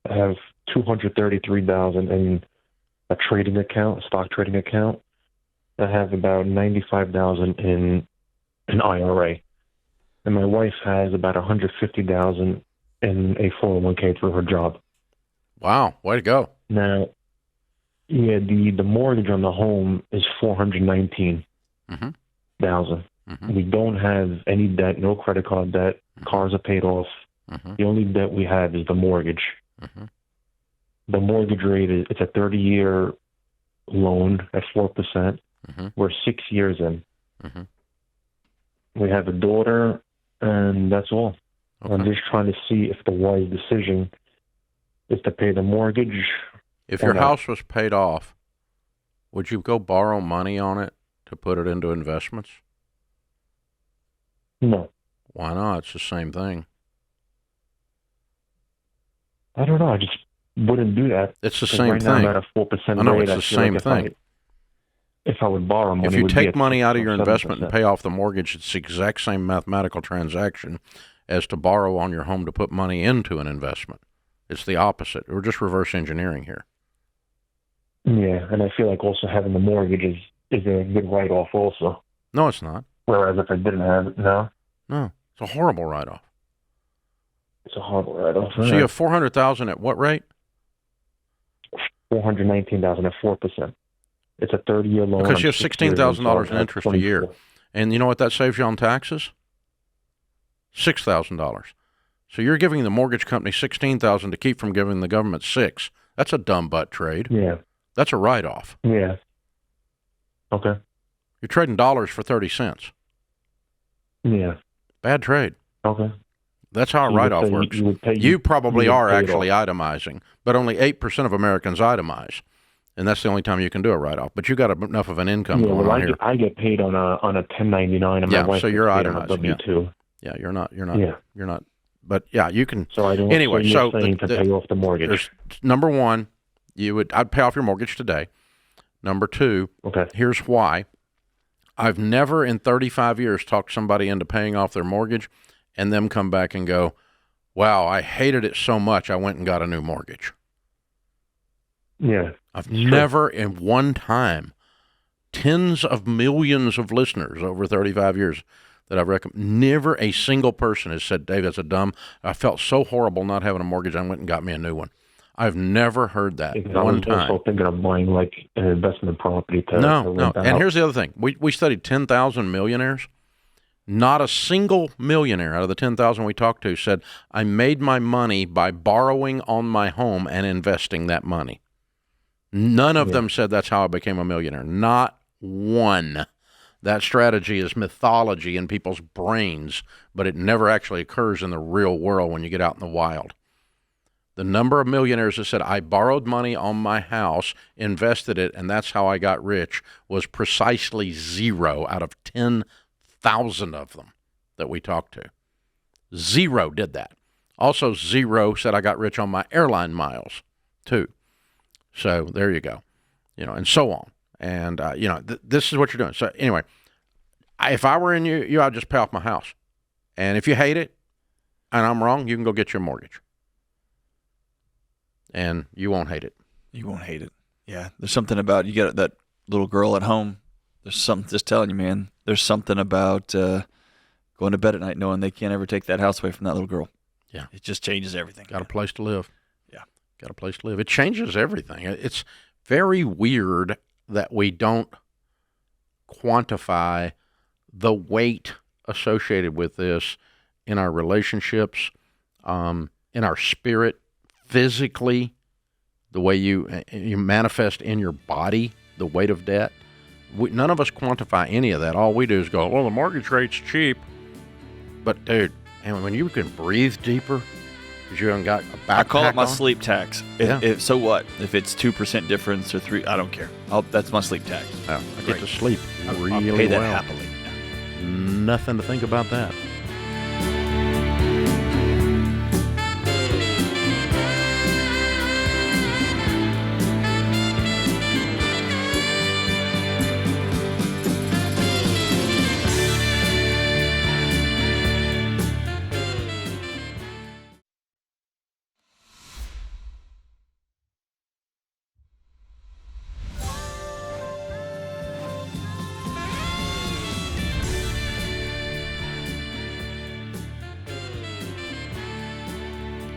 I have $233,000 in a trading account, a stock trading account. I have about $95,000 in an IRA, and my wife has about $150,000 in a 401k through her job. Wow, way to go! Now, yeah, the mortgage on the home is $419,000. We don't have any debt, no credit card debt. Cars are paid off. The only debt we have is the mortgage. The mortgage rate is it's a 30-year loan at 4%. We're 6 years in. We have a daughter, and that's all. Okay. I'm just trying to see if the wise decision is to pay the mortgage. If your house was paid off, would you go borrow money on it to put it into investments? No. Why not? It's the same thing. I don't know. I just wouldn't do that. It's the same right thing. Now I'm at a 4% rate. I know, it's the same thing. If I would borrow money, if you would take be money out of your 7%. investment and pay off the mortgage, it's the exact same mathematical transaction as to borrow on your home to put money into an investment. It's the opposite. We're just reverse engineering here. Yeah, and I feel like also having the mortgage is a good write-off also. No, it's not. Whereas if I didn't have it, no. No, it's a horrible write-off. It's a horrible write-off. So you have $400,000 at what rate? $419,000 at 4%. It's a 30-year loan. Because you have $16,000 in interest a year. And you know what that saves you on taxes? $6,000. So you're giving the mortgage company $16,000 to keep from giving the government $6,000. That's a dumb butt trade. Yeah. That's a write-off. Yeah. Okay. You're trading dollars for 30 cents. Yeah. Bad trade. Okay. That's how a write-off works. You probably are actually itemizing, but only 8% of Americans itemize. And that's the only time you can do a write-off. But you got enough of an income going on here. I get paid on a 1099, and my wife so you're gets paid on a itemizing. W2. Yeah, you're not. But yeah, you can. So I don't. Anyway, so to pay off the mortgage. Number one, I'd pay off your mortgage today. Number two, here's why. I've never in 35 years talked somebody into paying off their mortgage, and them come back and go, "Wow, I hated it so much, I went and got a new mortgage." Yeah. I've never in one time, tens of millions of listeners over 35 years that I've recommended, never a single person has said, "Dave, that's I felt so horrible not having a mortgage, I went and got me a new one." I've never heard that one time. I was also thinking of buying like an investment property to No. rent out. And here's the other thing. We studied 10,000 millionaires. Not a single millionaire out of the 10,000 we talked to said, "I made my money by borrowing on my home and investing that money." None of them said that's how I became a millionaire. Not one. That strategy is mythology in people's brains, but it never actually occurs in the real world when you get out in the wild. The number of millionaires that said, "I borrowed money on my house, invested it, and that's how I got rich," was precisely 0 out of 10,000 of them that we talked to. 0 did that. Also 0 said, "I got rich on my airline miles," too. So there you go, and so on. And, this is what you're doing. So anyway, if I were in you, I'd just pay off my house. And if you hate it and I'm wrong, you can go get your mortgage. And you won't hate it. You won't hate it. Yeah. There's something about, you got that little girl at home. There's something, just telling you, man, there's something about going to bed at night knowing they can't ever take that house away from that little girl. Yeah. It just changes everything. Got a place to live. Yeah. Got a place to live. It changes everything. It's very weird that we don't quantify the weight associated with this in our relationships, in our spirit, physically, the way you manifest in your body, the weight of debt. None of us quantify any of that. All we do is go, well, the mortgage rate's cheap. But, dude, and when you can breathe deeper because you haven't got a backpack I call it my on, sleep tax. If so what? If it's 2% difference or 3%, I don't care. That's my sleep tax. I get to sleep really I'll pay that well. happily. Nothing to think about that.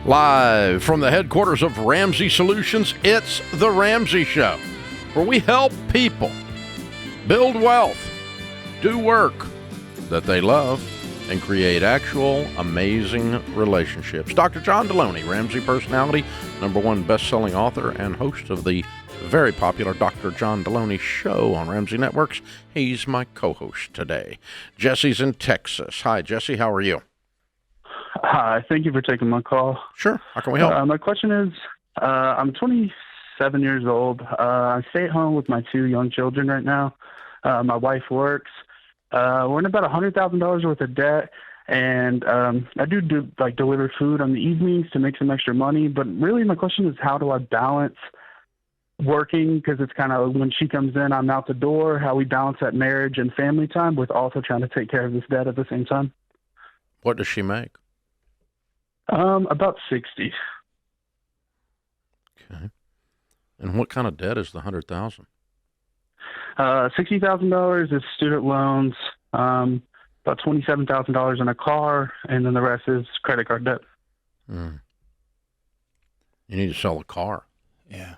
Live from the headquarters of Ramsey Solutions, it's The Ramsey Show, where we help people build wealth, do work that they love, and create actual amazing relationships. Dr. John Delony, Ramsey personality, #1 best-selling author, and host of the very popular Dr. John Delony Show on Ramsey Networks. He's my co-host today. Jesse's in Texas. Hi, Jesse. How are you? Hi, thank you for taking my call. Sure. How can we help? My question is, I'm 27 years old. I stay at home with my 2 young children right now. My wife works. We're in about $100,000 worth of debt, and I do deliver food on the evenings to make some extra money. But really, my question is, how do I balance working, because it's kind of when she comes in, I'm out the door, how we balance that marriage and family time with also trying to take care of this debt at the same time? What does she make? About 60. Okay. And what kind of debt is the $100,000? $60,000 is student loans, about $27,000 in a car, and then the rest is credit card debt. You need to sell a car. Yeah.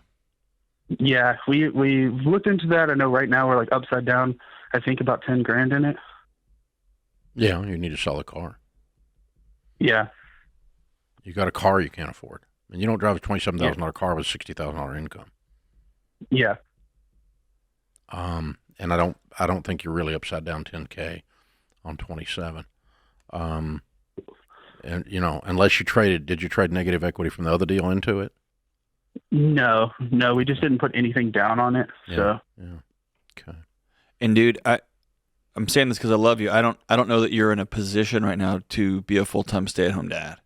Yeah, we've looked into that. I know right now we're like upside down. I think about $10,000 in it. Yeah, you need to sell a car. Yeah. You got a car you can't afford, and you don't drive a $27,000 car with $60,000 income. Yeah. And I don't think you're really upside down $10K on 27. And unless did you trade negative equity from the other deal into it? No, we just didn't put anything down on it. So. Yeah. Okay. And dude, I'm saying this because I love you. I don't know that you're in a position right now to be a full-time stay-at-home dad.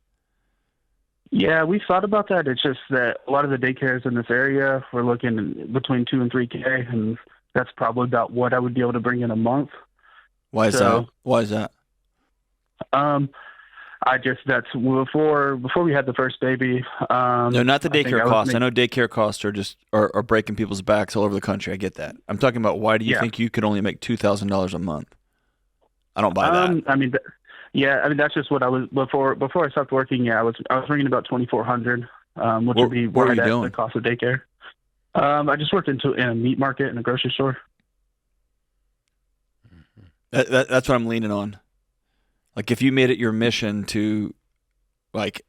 Yeah, we thought about that. It's just that a lot of the daycares in this area, we're looking between $2,000 and $3,000, and that's probably about what I would be able to bring in a month. Why is that? That's before we had the first baby. No, not the daycare costs. I know daycare costs are breaking people's backs all over the country. I get that. I'm talking about, why do you think you could only make $2,000 a month? I don't buy that. That's just what I was before I stopped working. Yeah, I was bringing about $2,400, which would be what were you doing? The cost of daycare. I just worked in a meat market and a grocery store. That's what I'm leaning on. Like, if you made it your mission to, like,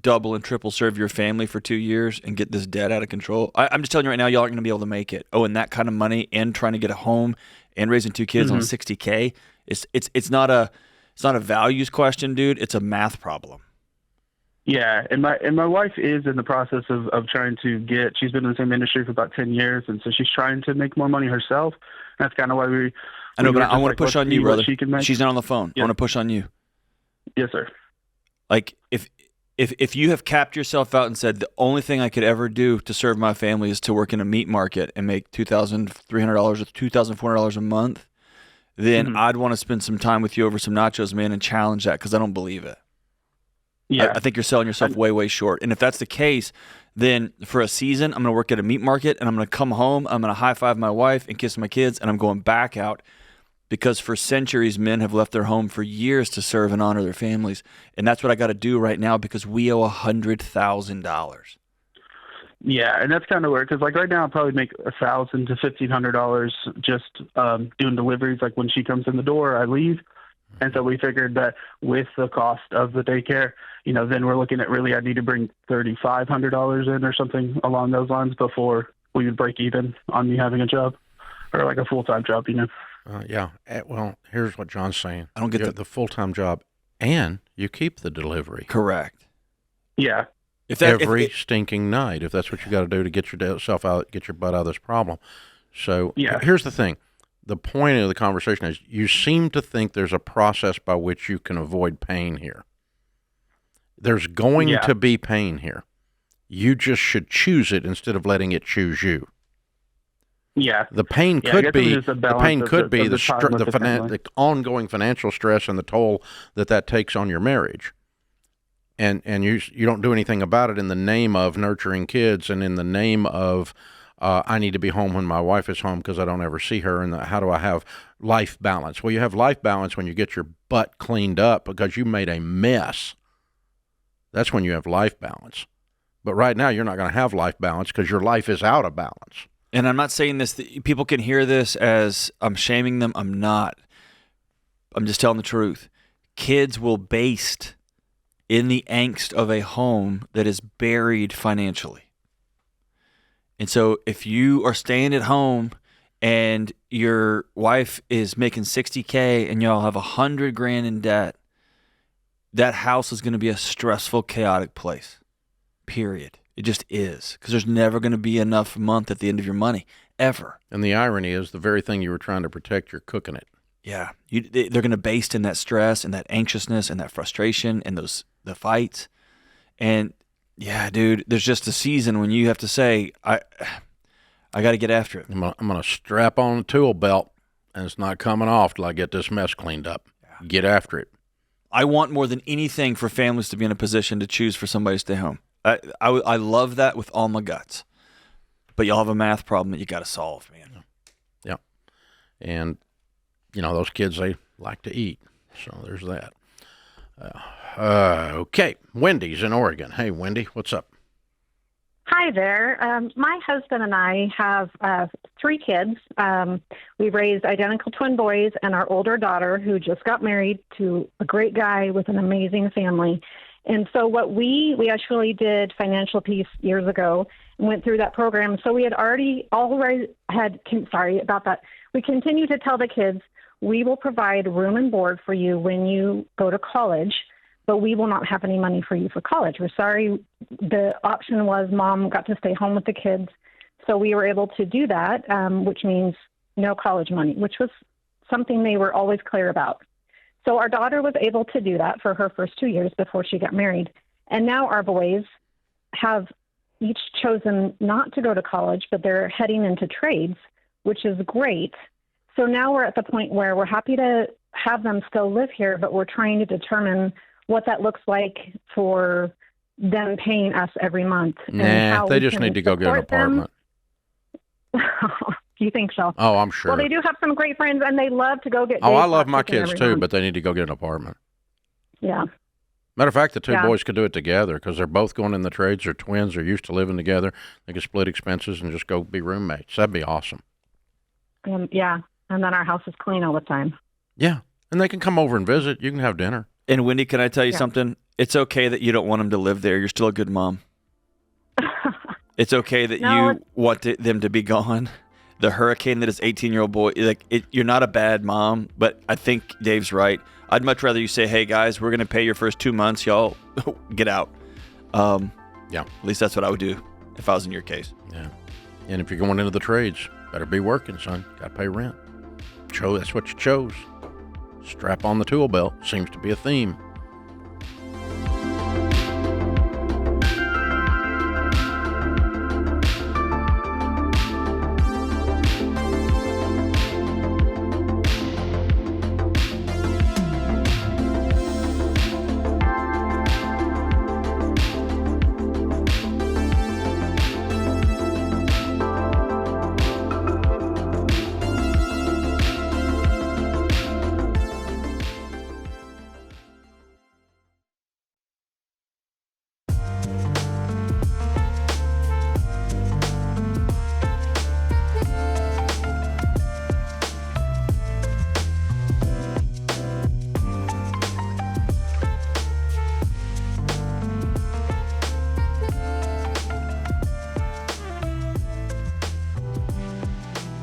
double and triple serve your family for 2 years and get this debt out of control, I'm just telling you right now, y'all aren't going to be able to make it. Oh, and that kind of money, and trying to get a home and raising 2 kids on $60K, it's not a values question, dude. It's a math problem. Yeah, and my wife is in the process of trying to get. She's been in the same industry for about 10 years, and so she's trying to make more money herself. And that's kind of why we. I know, but I want to push on you, brother. She's not on the phone. Yeah. I want to push on you. Yes, sir. Like, if you have capped yourself out and said the only thing I could ever do to serve my family is to work in a meat market and make $2,300 or $2,400 a month, then I'd want to spend some time with you over some nachos, man, and challenge that, because I don't believe it. Yeah. I think you're selling yourself way, way short. And if that's the case, then for a season, I'm going to work at a meat market, and I'm going to come home, I'm going to high-five my wife and kiss my kids, and I'm going back out, because for centuries, men have left their home for years to serve and honor their families. And that's what I got to do right now, because we owe $100,000. Yeah, and that's kind of weird, because like right now I probably make $1,000 to $1,500 just doing deliveries. Like when she comes in the door, I leave, And so we figured that with the cost of the daycare, then we're looking at really I need to bring $3,500 in or something along those lines before we would break even on me having a job or like a full-time job, Yeah. Well, here's what John's saying. I don't get the full-time job, and you keep the delivery. Correct. Yeah. Every stinking night, if that's what you got to do to get yourself out, get your butt out of this problem. So here's the thing. The point of the conversation is you seem to think there's a process by which you can avoid pain here. There's going to be pain here. You just should choose it instead of letting it choose you. Yeah. The pain could be the ongoing financial stress and the toll that takes on your marriage. And you don't do anything about it in the name of nurturing kids and in the name of I need to be home when my wife is home because I don't ever see her, and how do I have life balance? Well, you have life balance when you get your butt cleaned up because you made a mess. That's when you have life balance. But right now, you're not going to have life balance because your life is out of balance. And I'm not saying this, people can hear this as I'm shaming them. I'm not. I'm just telling the truth. Kids will baste in the angst of a home that is buried financially. And so if you are staying at home and your wife is making $60K and y'all have $100,000 in debt, that house is going to be a stressful, chaotic place. Period. It just is, because there's never going to be enough month at the end of your money, ever. And the irony is the very thing you were trying to protect, you're cooking it. Yeah. They're going to baste in that stress and that anxiousness and that frustration and the fights. And yeah, dude, there's just a season when you have to say, I got to get after it. I'm going to strap on the tool belt, and it's not coming off till I get this mess cleaned up. Yeah. Get after it. I want more than anything for families to be in a position to choose for somebody to stay home. I love that with all my guts. But y'all have a math problem that you got to solve, man. Yeah. And, those kids, they like to eat. So there's that. Okay. Wendy's in Oregon. Hey, Wendy, what's up? Hi there. My husband and I have 3 kids. We raised identical twin boys and our older daughter, who just got married to a great guy with an amazing family. And so what we actually did Financial Peace years ago and went through that program. So we had already sorry about that. We continue to tell the kids, we will provide room and board for you when you go to college, but we will not have any money for you for college. We're sorry. The option was mom got to stay home with the kids. So we were able to do that, which means no college money, which was something they were always clear about. So our daughter was able to do that for her first 2 years before she got married. And now our boys have each chosen not to go to college, but they're heading into trades, which is great. So now we're at the point where we're happy to have them still live here, but we're trying to determine what that looks like for them paying us every month. Nah, they just need to go get an apartment. You think so? Oh, I'm sure. Well, they do have some great friends, and they love to go get. Oh, I love my kids too, but they need to go get an apartment. Yeah. Matter of fact, the two boys could do it together because they're both going in the trades. They're twins. They're used to living together. They could split expenses and just go be roommates. That'd be awesome. Yeah, and then our house is clean all the time. Yeah, and they can come over and visit. You can have dinner. And Wendy, can I tell you something? It's okay that you don't want them to live there. You're still a good mom. It's okay that you want them to be gone. The hurricane that is 18-year-old boy, you're not a bad mom, but I think Dave's right. I'd much rather you say, hey, guys, we're going to pay your first 2 months. Y'all get out. Yeah. At least that's what I would do if I was in your case. Yeah. And if you're going into the trades, better be working, son. Got to pay rent. That's what you chose. Strap on the tool belt. Seems to be a theme.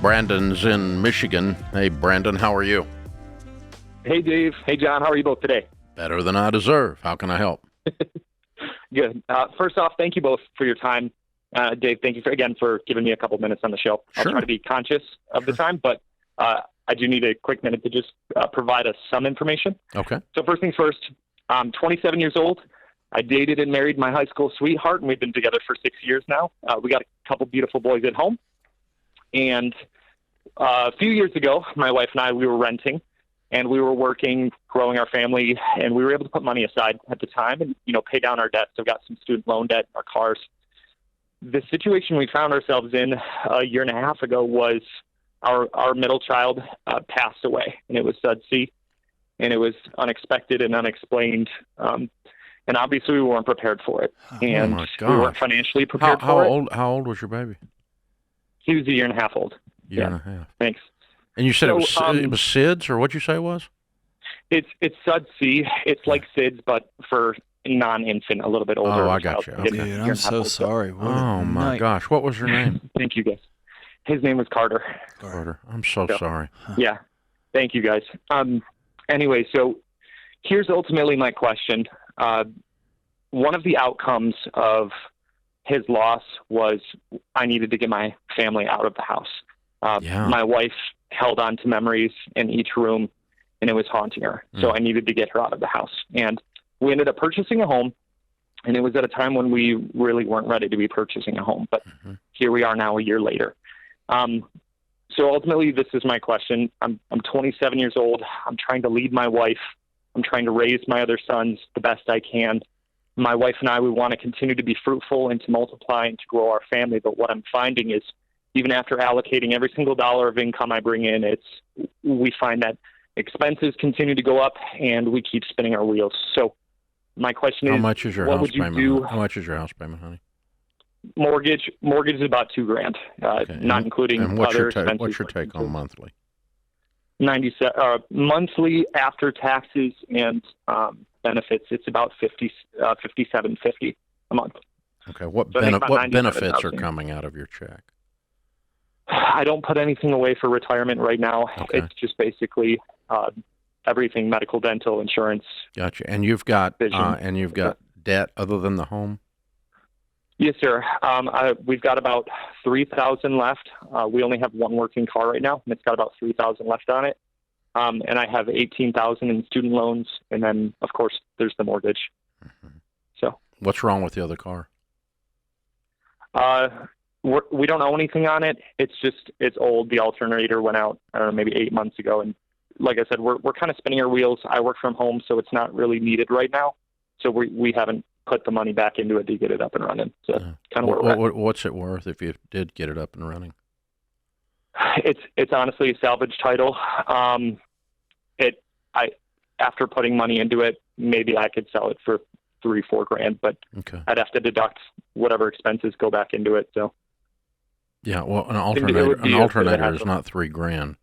Brandon's in Michigan. Hey, Brandon, how are you? Hey, Dave. Hey, John. How are you both today? Better than I deserve. How can I help? Good. First off, thank you both for your time. Dave, thank you again for giving me a couple minutes on the show. I'll try to be conscious of the time, but I do need a quick minute to just provide us some information. Okay. So first things first, I'm 27 years old. I dated and married my high school sweetheart, and we've been together for 6 years now. We got a couple beautiful boys at home. And a few years ago, my wife and I, we were renting, and we were working, growing our family, and we were able to put money aside at the time and, pay down our debt. So got some student loan debt, our cars. The situation we found ourselves in a year and a half ago was our middle child passed away, and it was SUDC, and it was unexpected and unexplained. And obviously we weren't prepared for it, and we weren't financially prepared for it. How old was your baby? He was a year and a half old. Year and a half. Thanks. And you said it was SIDS, or what'd you say it was? It's SUDC. It's like SIDS, but for non-infant, a little bit older. Oh, I got you. Okay. Dude, I'm so sorry. Oh, my gosh. What was her name? Thank you, guys. His name was Carter. Carter. I'm so sorry. Yeah. Thank you, guys. Anyway, so here's ultimately my question. One of the outcomes of his loss was I needed to get my family out of the house. My wife held on to memories in each room, and it was haunting her. So I needed to get her out of the house. And we ended up purchasing a home, and it was at a time when we really weren't ready to be purchasing a home. But here we are now a year later. So ultimately, this is my question. I'm 27 years old. I'm trying to lead my wife. I'm trying to raise my other sons the best I can. My wife and I, we want to continue to be fruitful and to multiply and to grow our family. But what I'm finding is even after allocating every single dollar of income I bring in, we find that expenses continue to go up and we keep spinning our wheels. So my question is, how much is your house payment? How much is your house payment, honey? Mortgage is about $2,000, not including and what's other your what's your take on monthly? 97 monthly after taxes and benefits. It's about $57.50 a month. Okay, what benefits are coming out of your check? I don't put anything away for retirement right now. Okay. It's just basically everything: medical, dental, insurance. Gotcha. And you've got debt other than the home? Yes, sir. We've got about $3,000 left. We only have one working car right now, and it's got about $3,000 left on it. And I have $18,000 in student loans, and then of course there's the mortgage. So what's wrong with the other car? We don't own anything on it. It's old. The alternator went out, I don't know, maybe 8 months ago. And like I said, we're kind of spinning our wheels. I work from home, so it's not really needed right now. So we haven't put the money back into it to get it up and running. So that's kind of where we're at. What's it worth if you did get it up and running? It's honestly a salvage title. After putting money into it, maybe I could sell it for $3-4 grand, but I'd have to deduct whatever expenses go back into it. So yeah, well, an alternator is not $3 grand.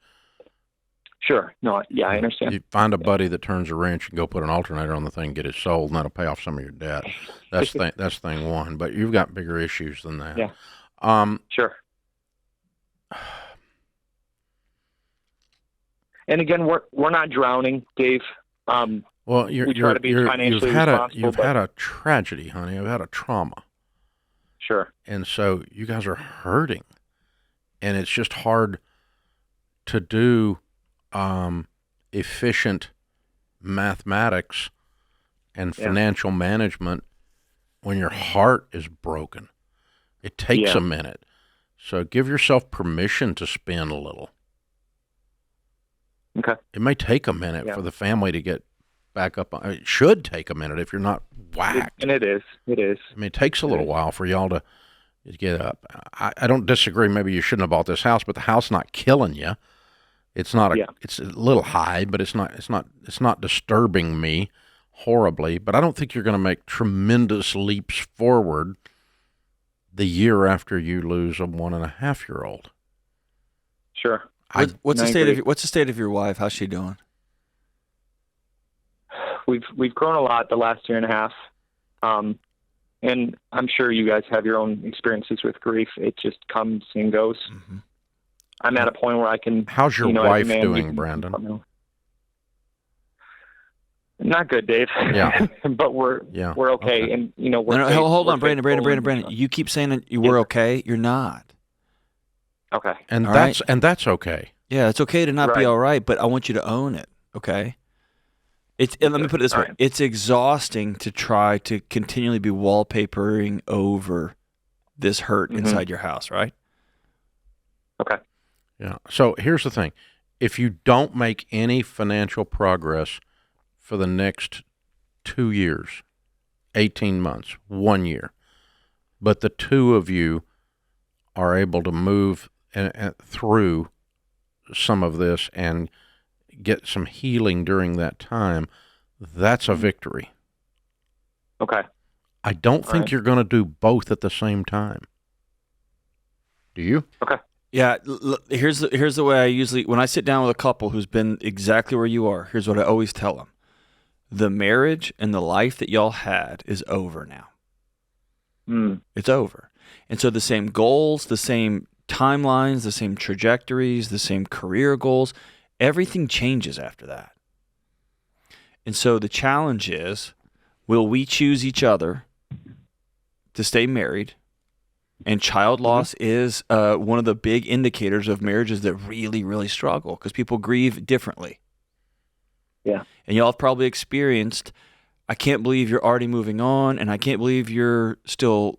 Sure. No, yeah, I understand. You find a buddy that turns a wrench and go put an alternator on the thing, get it sold, and that'll pay off some of your debt. That's thing one. But you've got bigger issues than that. Yeah. Sure. And again, we're not drowning, Dave. Well, you've had a tragedy, honey. You've had a trauma. Sure. And so you guys are hurting, and it's just hard to do efficient mathematics and financial management when your heart is broken. It takes a minute. So give yourself permission to spin a little. Okay. It may take a minute for the family to get back up. It should take a minute if you're not whacked. And it is. It is. I mean, it takes a little while for y'all to get up. I don't disagree. Maybe you shouldn't have bought this house, but the house not killing you. It's not it's a little high, but it's not disturbing me horribly. But I don't think you're going to make tremendous leaps forward the year after you lose a 1.5-year-old. Sure. What's the state of your wife? How's she doing? We've grown a lot the last year and a half, and I'm sure you guys have your own experiences with grief. It just comes and goes. Mm-hmm. I'm at a point where I can. How's your as a wife man, doing, Brandon? Not good, Dave. Yeah. But we're okay, and we're. No, hold on, Brandon. You keep saying that we're okay. You're not. Okay. And All that's okay. Yeah, it's okay to not be Right. all right, but I want you to own it. Okay. Let me put it this way: it's exhausting to try to continually be wallpapering over this hurt inside your house, right? Okay. Yeah. So here's the thing: if you don't make any financial progress for the next 2 years, 18 months, 1 year, but the two of you are able to move through some of this and get some healing during that time, that's a victory. Okay. I don't think right. you're going to do both at the same time. Do you? Okay. Yeah, here's the way I usually, when I sit down with a couple who's been exactly where you are, here's what I always tell them. The marriage and the life that y'all had is over now. It's over. And so the same goals, the same timelines, the same trajectories, the same career goals, everything changes after that. And so the challenge is, will we choose each other to stay married? And child loss is one of the big indicators of marriages that really, really struggle because people grieve differently. Yeah. And y'all have probably experienced, I can't believe you're already moving on, and I can't believe you're still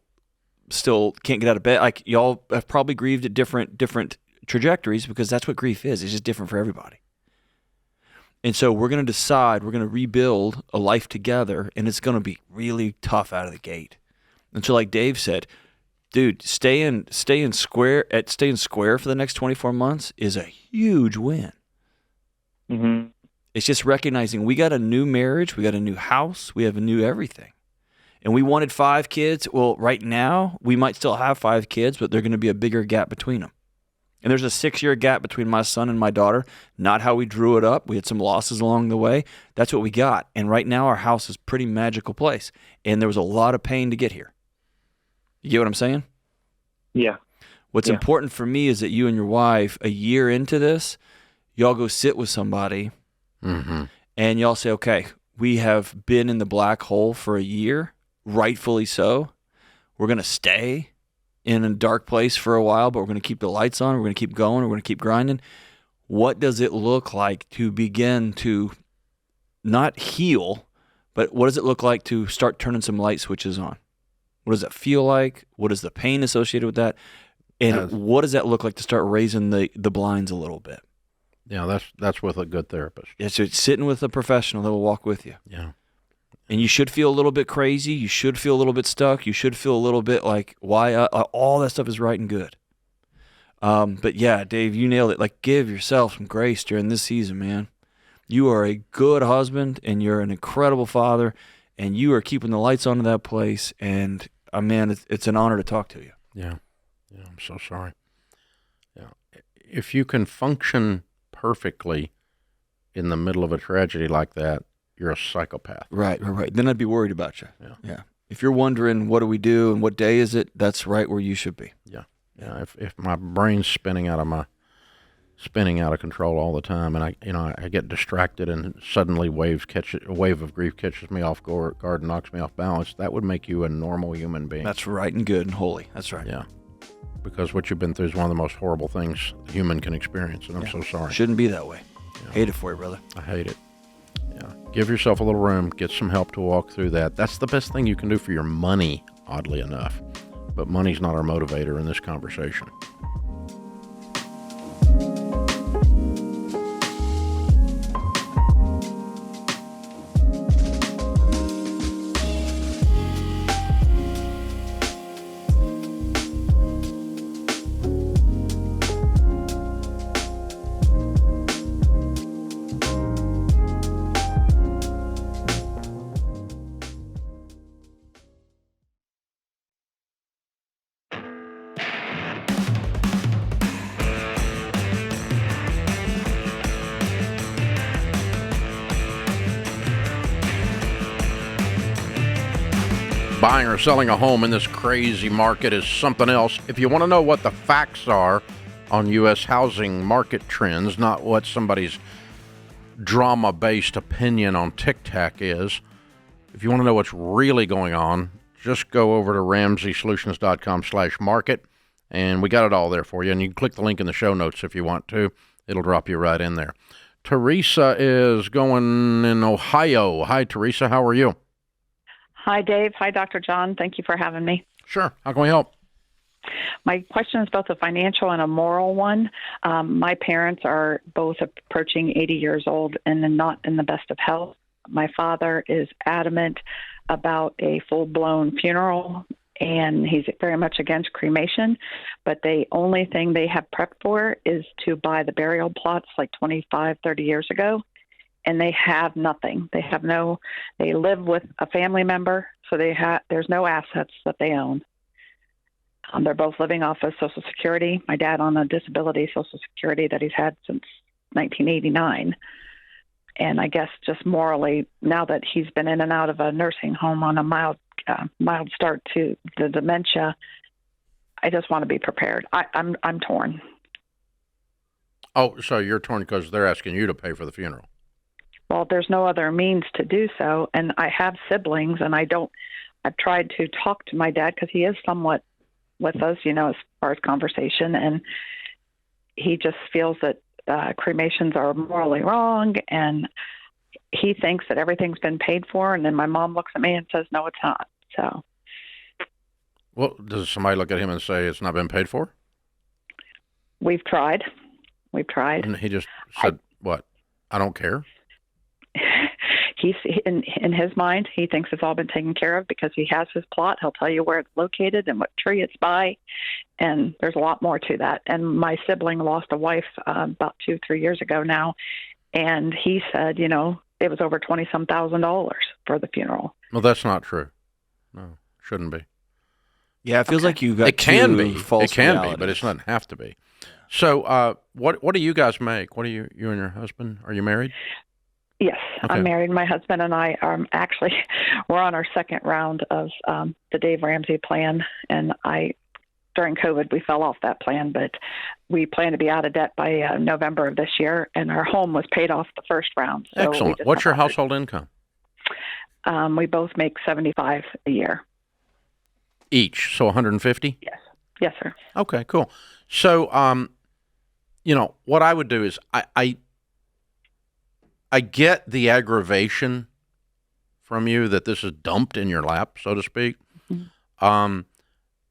can't get out of bed. Like, y'all have probably grieved at different trajectories because that's what grief is. It's just different for everybody. And so we're going to decide, we're going to rebuild a life together, and it's going to be really tough out of the gate. And so like Dave said, dude, stay in square for the next 24 months is a huge win. Mm-hmm. It's just recognizing we got a new marriage, we got a new house, we have a new everything. And we wanted 5 kids. Well, right now, we might still have 5 kids, but there's going to be a bigger gap between them. And there's a 6-year gap between my son and my daughter. Not how we drew it up. We had some losses along the way. That's what we got. And right now, our house is a pretty magical place. And there was a lot of pain to get here. You get what I'm saying? Yeah. What's important for me is that you and your wife, a year into this, y'all go sit with somebody and y'all say, okay, we have been in the black hole for a year, rightfully so. We're going to stay in a dark place for a while, but we're going to keep the lights on. We're going to keep going. We're going to keep grinding. What does it look like to begin to not heal, but what does it look like to start turning some light switches on? What does that feel like? What is the pain associated with that? And what does that look like to start raising the blinds a little bit? Yeah, that's with a good therapist. Yeah, so it's sitting with a professional that will walk with you. Yeah. And you should feel a little bit crazy. You should feel a little bit stuck. You should feel a little bit like, why? All that stuff is right and good. But yeah, Dave, you nailed it. Like, give yourself some grace during this season, man. You are a good husband, and you're an incredible father, and you are keeping the lights on in that place. And, man, it's an honor to talk to you. Yeah. Yeah, I'm so sorry. Yeah. If you can function perfectly in the middle of a tragedy like that, you're a psychopath. Right. Then I'd be worried about you. Yeah. If you're wondering what do we do and what day is it, that's right where you should be. Yeah. If my brain's spinning out of control all the time, and I get distracted, and suddenly a wave of grief catches me off guard and knocks me off balance, that would make you a normal human being. That's right and good and holy. That's right. Yeah. Because what you've been through is one of the most horrible things a human can experience, and I'm so sorry. Shouldn't be that way. Yeah. Hate it for you, brother. I hate it. Yeah. Give yourself a little room, get some help to walk through that. That's the best thing you can do for your money, oddly enough. But money's not our motivator in this conversation. Buying or selling a home in this crazy market is something else. If you want to know what the facts are, on U.S. housing market trends, not what somebody's drama-based opinion on TikTok is. If you want to know what's really going on, just go over to RamseySolutions.com/market, and we got it all there for you. And you can click the link in the show notes if you want to. It'll drop you right in there. Teresa is going in Ohio. Hi, Teresa. How are you? Hi, Dave. Hi, Dr. John. Thank you for having me. Sure. How can we help? My question is both a financial and a moral one. My parents are both approaching 80 years old and not in the best of health. My father is adamant about a full-blown funeral, and he's very much against cremation. But the only thing they have prepped for is to buy the burial plots like 25, 30 years ago, and they have nothing. They live with a family member, so there's no assets that they own. They're both living off of Social Security. My dad on a disability Social Security that he's had since 1989. And I guess just morally, now that he's been in and out of a nursing home on a mild start to the dementia, I just want to be prepared. I'm torn. Oh, so you're torn because they're asking you to pay for the funeral. Well, there's no other means to do so, and I have siblings, and I've tried to talk to my dad because he is somewhat with us, as far as conversation, and he just feels that cremations are morally wrong, and he thinks that everything's been paid for, and then my mom looks at me and says, no, it's not. So, well, does somebody look at him and say it's not been paid for? We've tried. And he just said, what? I don't care? He's in his mind, he thinks it's all been taken care of because he has his plot. He'll tell you where it's located and what tree it's by, and there's a lot more to that. And my sibling lost a wife about 2-3 years ago now, and he said, it was over $20,000 for the funeral. Well, that's not true. No, shouldn't be. Yeah, it feels like you got it can be. false It can realities. be, but it doesn't have to be. So, what do you guys make? What do you and your husband? Are you married? Yes, Okay. I'm married. My husband and I are we're on our second round of the Dave Ramsey plan, and during COVID we fell off that plan, but we plan to be out of debt by November of this year, and our home was paid off the first round. So Excellent. What's your household income? We both make $75 a year Each, so 150? Yes, sir. Okay, cool. So, what I would do is I get the aggravation from you that this is dumped in your lap, so to speak. And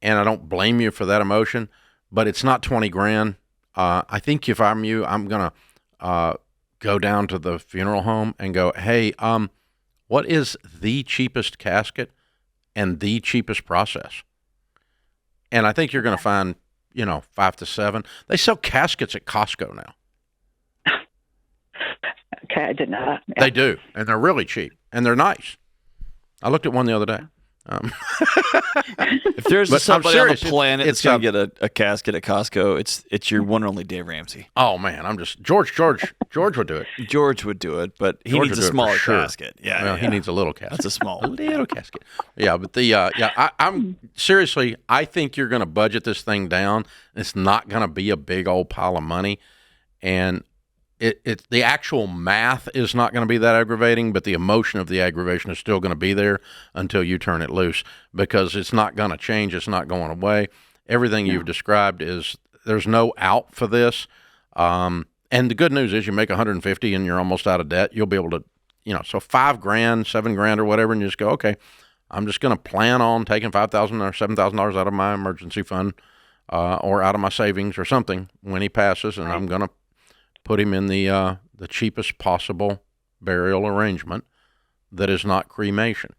I don't blame you for that emotion, but it's not 20 grand. I think if I'm you, I'm going to go down to the funeral home and go, hey, what is the cheapest casket and the cheapest process? And I think you're going to find, 5 to 7. They sell caskets at Costco now. Okay, I didn't know that. Yeah. They do, and they're really cheap, and they're nice. I looked at one the other day. If there's But somebody I'm on the serious, planet it's that's going to get a casket at Costco, it's your one and only Dave Ramsey. Oh man, I'm just George would do it. George would do it, but he George needs would a do it for smaller sure. casket. Yeah, Well, he needs a little casket. That's a small a little casket. Yeah, but I'm seriously, I think you're going to budget this thing down. It's not going to be a big old pile of money, and the actual math is not going to be that aggravating, but the emotion of the aggravation is still going to be there until you turn it loose, because it's not going to change. It's not going away. Everything you've described there's no out for this. And the good news is you make 150 and you're almost out of debt. You'll be able to, so $5,000, $7,000 or whatever, and you just go, okay, I'm just going to plan on taking $5,000 or $7,000 out of my emergency fund or out of my savings or something when he passes, and I'm going to put him in the cheapest possible burial arrangement that is not cremation.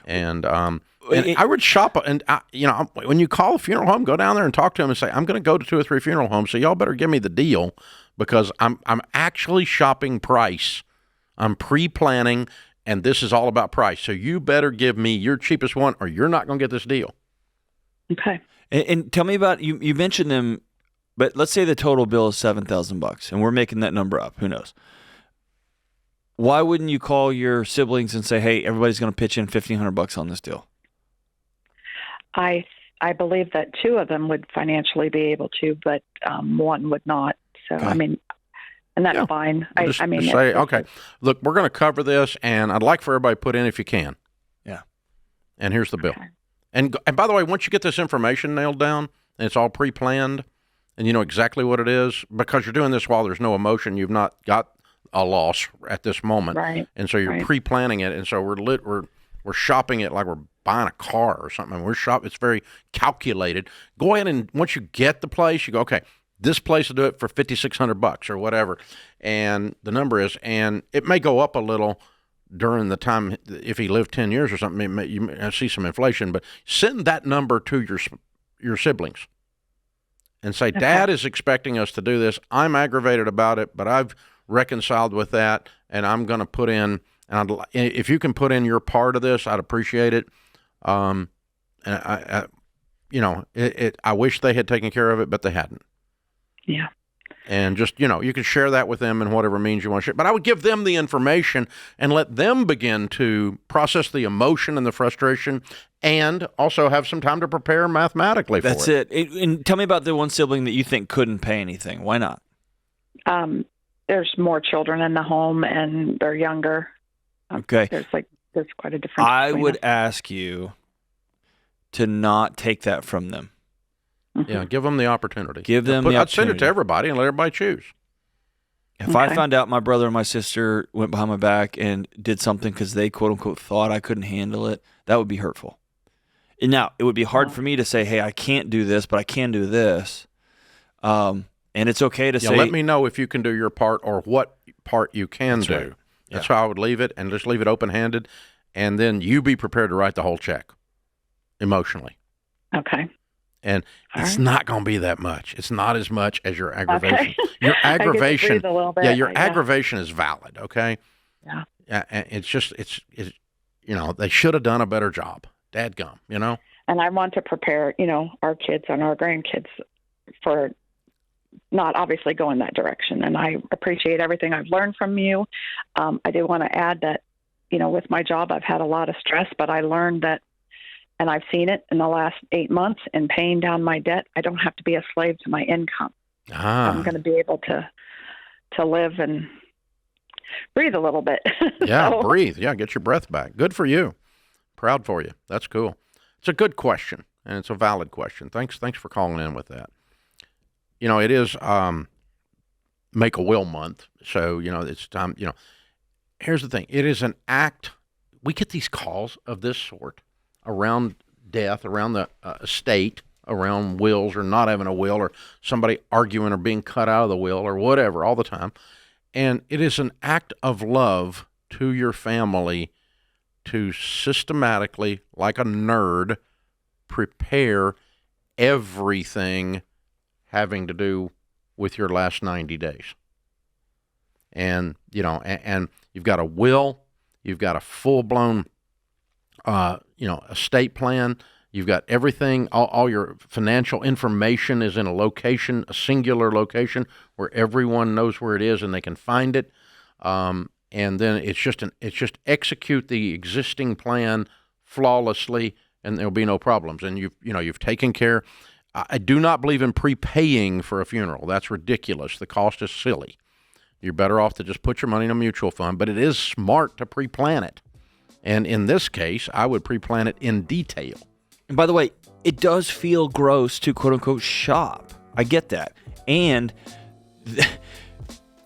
And I would shop, and when you call a funeral home, go down there and talk to them and say, I'm going to go to 2 or 3 funeral homes, so y'all better give me the deal, because I'm actually shopping price. I'm pre-planning, and this is all about price. So you better give me your cheapest one, or you're not going to get this deal. Okay. And tell me about, you mentioned them, but let's say the total bill is $7,000, and we're making that number up. Who knows? Why wouldn't you call your siblings and say, "Hey, everybody's going to pitch in $1,500 on this deal"? I I believe that 2 of them would financially be able to, but 1 would not. So, I mean, and that's fine. Just say, okay, look, we're going to cover this, and I'd like for everybody to put in if you can. Yeah. And here's the bill. And by the way, once you get this information nailed down, and it's all pre-planned, and you know exactly what it is, because you're doing this while there's no emotion, you've not got a loss at this moment. Right. And so you're pre-planning it, and so we're shopping it like we're buying a car or something. It's very calculated. Go ahead and once you get the place, you go, okay, this place will do it for $5,600 or whatever, and the number is, and it may go up a little during the time if he lived 10 years or something. You may see some inflation, but send that number to your siblings and say, Dad is expecting us to do this. I'm aggravated about it, but I've reconciled with that, and I'm going to put in. And if you can put in your part of this, I'd appreciate it. And I wish they had taken care of it, but they hadn't. Yeah. And just, you can share that with them in whatever means you want to share. But I would give them the information and let them begin to process the emotion and the frustration, and also have some time to prepare mathematically for it. That's it. And tell me about the one sibling that you think couldn't pay anything. Why not? There's more children in the home, and they're younger. Okay. There's quite a difference. I would ask you to not take that from them. Yeah, give them the opportunity. Give them the I'd send it opportunity. to everybody and let everybody choose. If I found out my brother and my sister went behind my back and did something because they, quote unquote, thought I couldn't handle it, that would be hurtful. And now, it would be hard for me to say, hey, I can't do this, but I can do this. And it's okay to say. Let me know if you can do your part or what part you can do. Right. That's how I would leave it, and just leave it open-handed, and then you be prepared to write the whole check emotionally. Okay. And it's not going to be that much. It's not as much as your aggravation. Okay. Your aggravation, I get to breathe a little bit, your aggravation is valid, okay? Yeah. And it's just, it's they should have done a better job. Dadgum, And I want to prepare, our kids and our grandkids for not obviously going that direction. And I appreciate everything I've learned from you. I do want to add that, with my job, I've had a lot of stress, but I learned that, and I've seen it in the last 8 months in paying down my debt. I don't have to be a slave to my income. I'm going to be able to live and breathe a little bit. Yeah, breathe. Yeah, get your breath back. Good for you. Proud for you. That's cool. It's a good question, and it's a valid question. Thanks for calling in with that. It is Make a Will Month, so, it's time, Here's the thing. It is an act. We get these calls of this sort around death, around the estate, around wills or not having a will, or somebody arguing or being cut out of the will or whatever all the time. And it is an act of love to your family to systematically, like a nerd, prepare everything having to do with your last 90 days. And, and you've got a will, you've got a full-blown estate plan. You've got everything, all your financial information is in a singular location where everyone knows where it is and they can find it. And then it's just execute the existing plan flawlessly, and there'll be no problems. And you've taken care. I do not believe in prepaying for a funeral. That's ridiculous. The cost is silly. You're better off to just put your money in a mutual fund, but it is smart to pre-plan it. And in this case, I would pre-plan it in detail. And by the way, it does feel gross to quote-unquote shop. I get that. And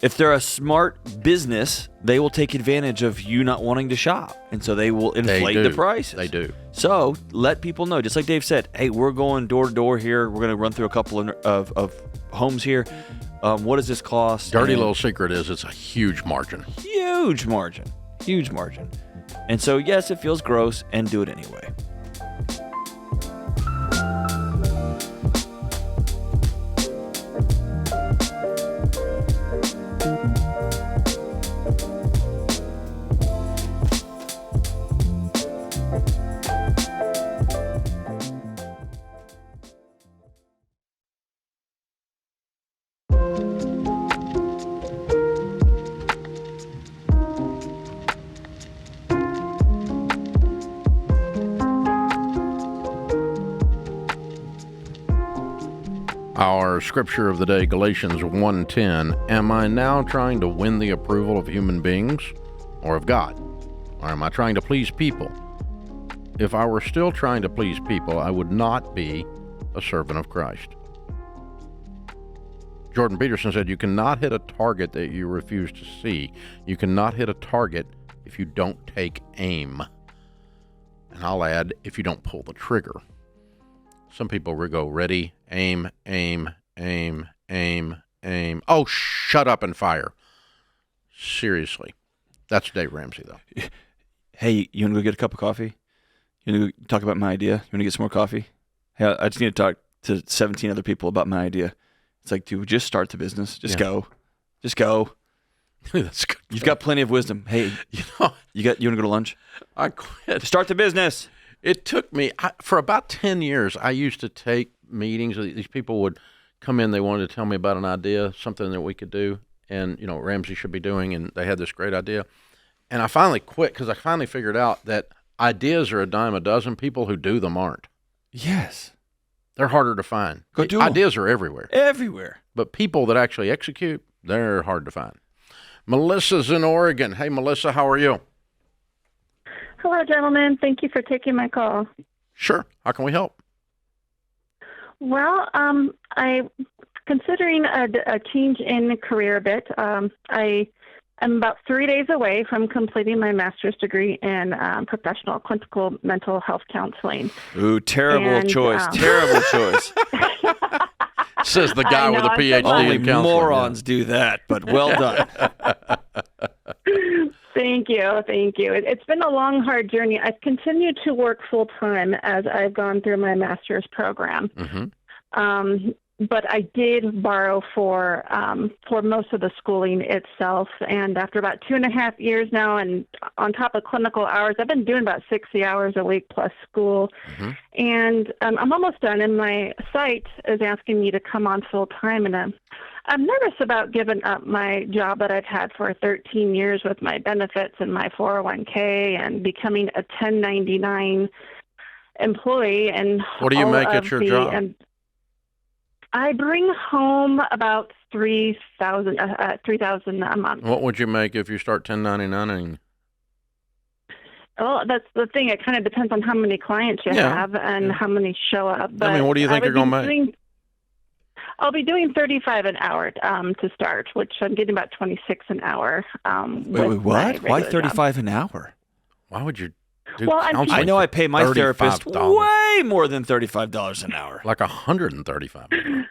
if they're a smart business, they will take advantage of you not wanting to shop. And so they will inflate the prices. They do. So let people know, just like Dave said, hey, we're going door to door here. We're going to run through a couple of homes here. What does this cost? Dirty little secret is it's a huge margin. Huge margin. Huge margin. And so, yes, it feels gross, and do it anyway. Our scripture of the day, Galatians 1:10. Am I now trying to win the approval of human beings or of God? Or am I trying to please people? If I were still trying to please people, I would not be a servant of Christ. Jordan Peterson said, you cannot hit a target that you refuse to see. You cannot hit a target if you don't take aim. And I'll add, if you don't pull the trigger. Some people will go, ready, aim, aim, aim, aim, aim. Oh, shut up and fire. Seriously. That's Dave Ramsey, though. Hey, you want to go get a cup of coffee? You want to go talk about my idea? You want to get some more coffee? Hey, I just need to talk to 17 other people about my idea. It's like, dude, just start the business. Just go. Just go. That's good. You've got plenty of wisdom. Hey, you want to go to lunch? I quit. Start the business. It took me, for about 10 years, I used to take meetings. These people would come in, they wanted to tell me about an idea, something that we could do, and, Ramsey should be doing, and they had this great idea. And I finally quit because I finally figured out that ideas are a dime a dozen. People who do them aren't. Yes. They're harder to find. Go do 'em. Ideas are everywhere. Everywhere. But people that actually execute, they're hard to find. Melissa's in Oregon. Hey, Melissa, how are you? Hello, gentlemen. Thank you for taking my call. Sure. How can we help? Well, I'm considering a change in career a bit. I am about 3 days away from completing my master's degree in professional clinical mental health counseling. Ooh, terrible choice. Terrible choice. Says the guy with a PhD Only in counseling. morons do that, but well done. Thank you. Thank you. It's been a long, hard journey. I've continued to work full-time as I've gone through my master's program. Mm-hmm. But I did borrow for most of the schooling itself. And after about 2.5 years now, and on top of clinical hours, I've been doing about 60 hours a week plus school. Mm-hmm. And I'm almost done. And my site is asking me to come on full-time. And I'm nervous about giving up my job that I've had for 13 years with my benefits and my 401k and becoming a 1099 employee. And what do you make at your job? And I bring home about $3,000 a month. What would you make if you start 1099ing? Well, that's the thing. It kind of depends on how many clients you have and how many show up. But what do you think you're going to make? I'll be doing $35 an hour to start, which I'm getting about $26 an hour. Wait, what? Why $35 an hour? Why would you do counseling? I know I pay my therapist $35. way more than $35 an hour. Like $135 an hour.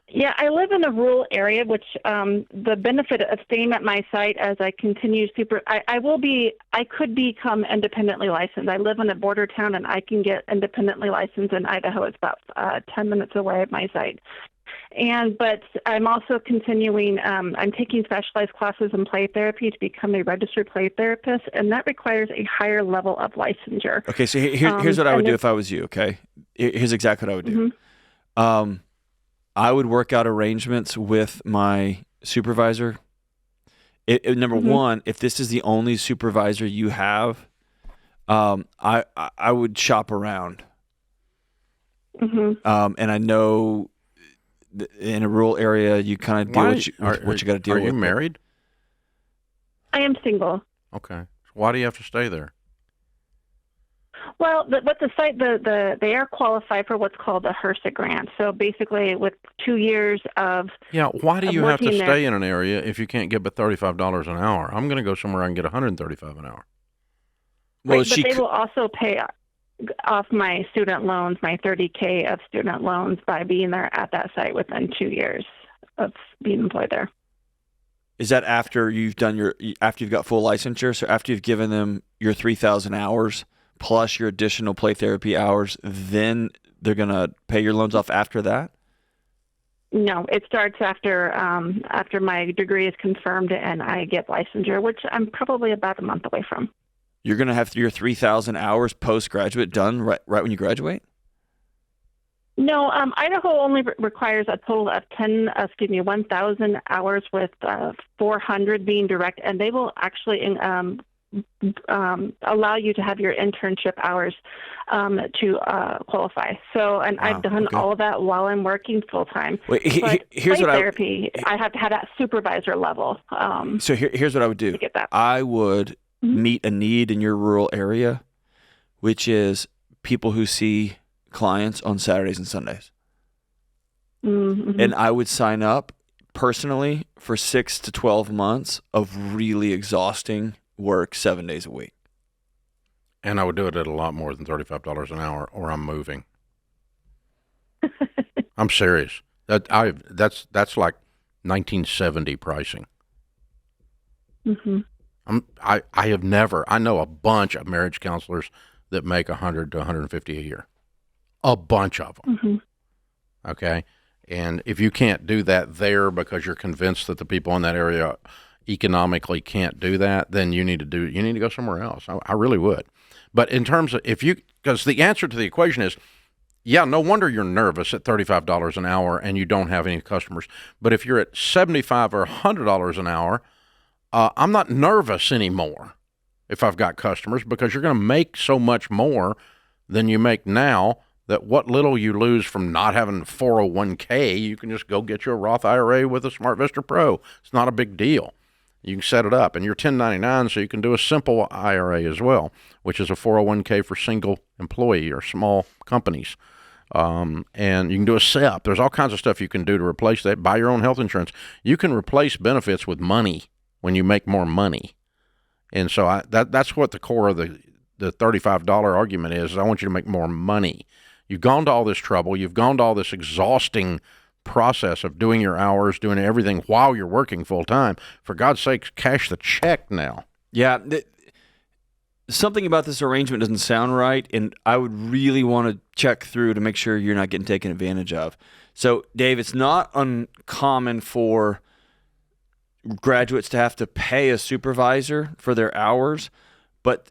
Yeah, I live in a rural area, which the benefit of staying at my site as I continue I could become independently licensed. I live in a border town, and I can get independently licensed in Idaho. It's about 10 minutes away at my site. But I'm also continuing, I'm taking specialized classes in play therapy to become a registered play therapist, and that requires a higher level of licensure. Okay, so here's what I would do if I was you, okay? Here's exactly what I would do. Mm-hmm. I would work out arrangements with my supervisor. Number one, if this is the only supervisor you have, I would shop around. Mm-hmm. And I know in a rural area, you kind of deal with what you got to deal with. Are you married? I am single. Okay. Why do you have to stay there? Well, what the site, they are qualified for what's called a HRSA grant. So basically, with 2 years of why do you have to working stay there, in an area if you can't get but $35 an hour? I'm going to go somewhere I can get $135 an hour. Well, but they will also pay off my student loans, my $30K of student loans, by being there at that site within 2 years of being employed there. Is that after you've got full licensure? So after you've given them your 3,000 hours plus your additional play therapy hours, then they're going to pay your loans off after that? No, it starts after my degree is confirmed and I get licensure, which I'm probably about a month away from. You're going to have your 3,000 hours postgraduate done right when you graduate? No, Idaho only requires a total of 1,000 hours with 400 being direct, and they will actually allow you to have your internship hours to qualify. So, and I've done all of that while I'm working full time. Here's what therapy, I have to have that supervisor level. So here's what I would do. To get that. I would meet a need in your rural area, which is people who see clients on Saturdays and Sundays. Mm-hmm. And I would sign up personally for 6 to 12 months of really exhausting work 7 days a week. And I would do it at a lot more than $35 an hour, or I'm moving. I'm serious. That's like 1970 pricing. Mm-hmm. I have never. I know a bunch of marriage counselors that make $100 to $150 a year. A bunch of them. Mm-hmm. Okay, and if you can't do that there because you're convinced that the people in that area economically can't do that, then you need to go somewhere else. I really would. But in terms of because the answer to the equation is, yeah, no wonder you're nervous at $35 an hour and you don't have any customers. But if you're at $75 or $100 an hour, I'm not nervous anymore if I've got customers, because you're going to make so much more than you make now that what little you lose from not having 401k, you can just go get you a Roth IRA with a Smart Vista Pro. It's not a big deal. You can set it up, and you're 1099, so you can do a simple IRA as well, which is a 401k for single employee or small companies. And you can do a SEP. There's all kinds of stuff you can do to replace that. Buy your own health insurance. You can replace benefits with money when you make more money. And so that's what the core of the $35 argument is I want you to make more money. You've gone to all this trouble. You've gone to all this exhausting process of doing your hours, doing everything while you're working full time. For God's sakes, cash the check now. Yeah. Something about this arrangement doesn't sound right, and I would really want to check through to make sure you're not getting taken advantage of. So, Dave, it's not uncommon for graduates to have to pay a supervisor for their hours,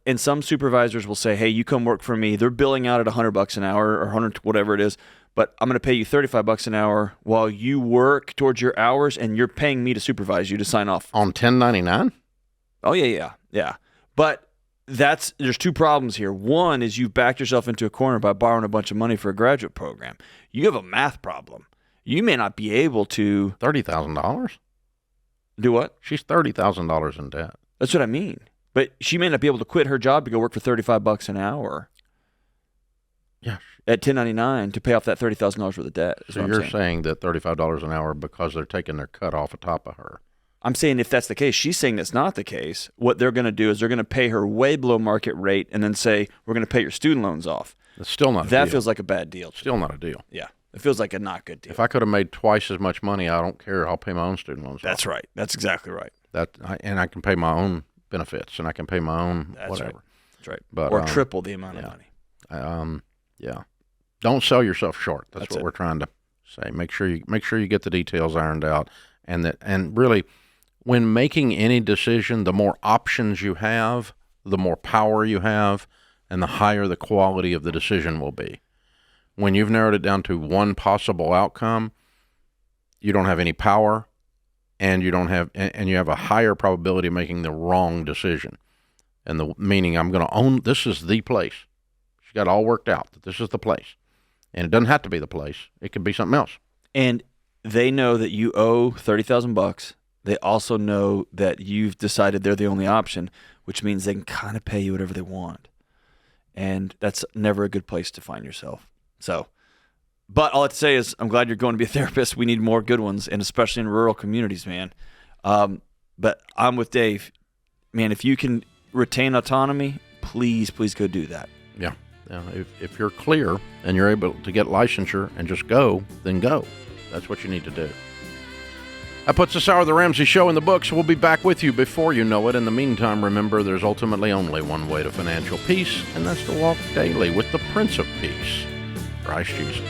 and some supervisors will say, hey, you come work for me. They're billing out at $100 an hour or 100, whatever it is, but I'm going to pay you $35 an hour while you work towards your hours, and you're paying me to supervise you to sign off. On 1099? Oh, yeah. But there's two problems here. One is you've backed yourself into a corner by borrowing a bunch of money for a graduate program. You have a math problem. You may not be able to... $30,000? Do what? She's $30,000 in debt. That's what I mean. But she may not be able to quit her job to go work for $35 an hour. Yeah. At 1099 to pay off that $30,000 worth of debt. So you're saying that $35 an hour because they're taking their cut off the top of her. I'm saying if that's the case. She's saying that's not the case. What they're going to do is they're going to pay her way below market rate and then say, we're going to pay your student loans off. It's still not a deal. That deal. feels like a bad deal. Still not a deal. Yeah. It feels like a not good deal. If I could have made twice as much money, I don't care. I'll pay my own student loans. That's right. That's exactly right. And I can pay my own benefits, and I can pay my own whatever. Right. That's right. But, or triple the amount of money. Yeah. Don't sell yourself short. That's what we're trying to say. Make sure you get the details ironed out, and really, when making any decision, the more options you have, the more power you have, and the higher the quality of the decision will be. When you've narrowed it down to one possible outcome, you don't have any power, and you have a higher probability of making the wrong decision. And the meaning, I'm going to own, this is the place. She got it all worked out that this is the place. And it doesn't have to be the place. It could be something else. And they know that you owe $30,000. They also know that you've decided they're the only option, which means they can kind of pay you whatever they want. And that's never a good place to find yourself. So, but all I have to say is I'm glad you're going to be a therapist. We need more good ones, and especially in rural communities, man. But I'm with Dave. Man, if you can retain autonomy, please go do that. Yeah. If you're clear and you're able to get licensure and just go, then go. That's what you need to do. That puts this hour of the Ramsey Show in the books. We'll be back with you before you know it. In the meantime, remember, there's ultimately only one way to financial peace, and that's to walk daily with the Prince of Peace, Christ Jesus.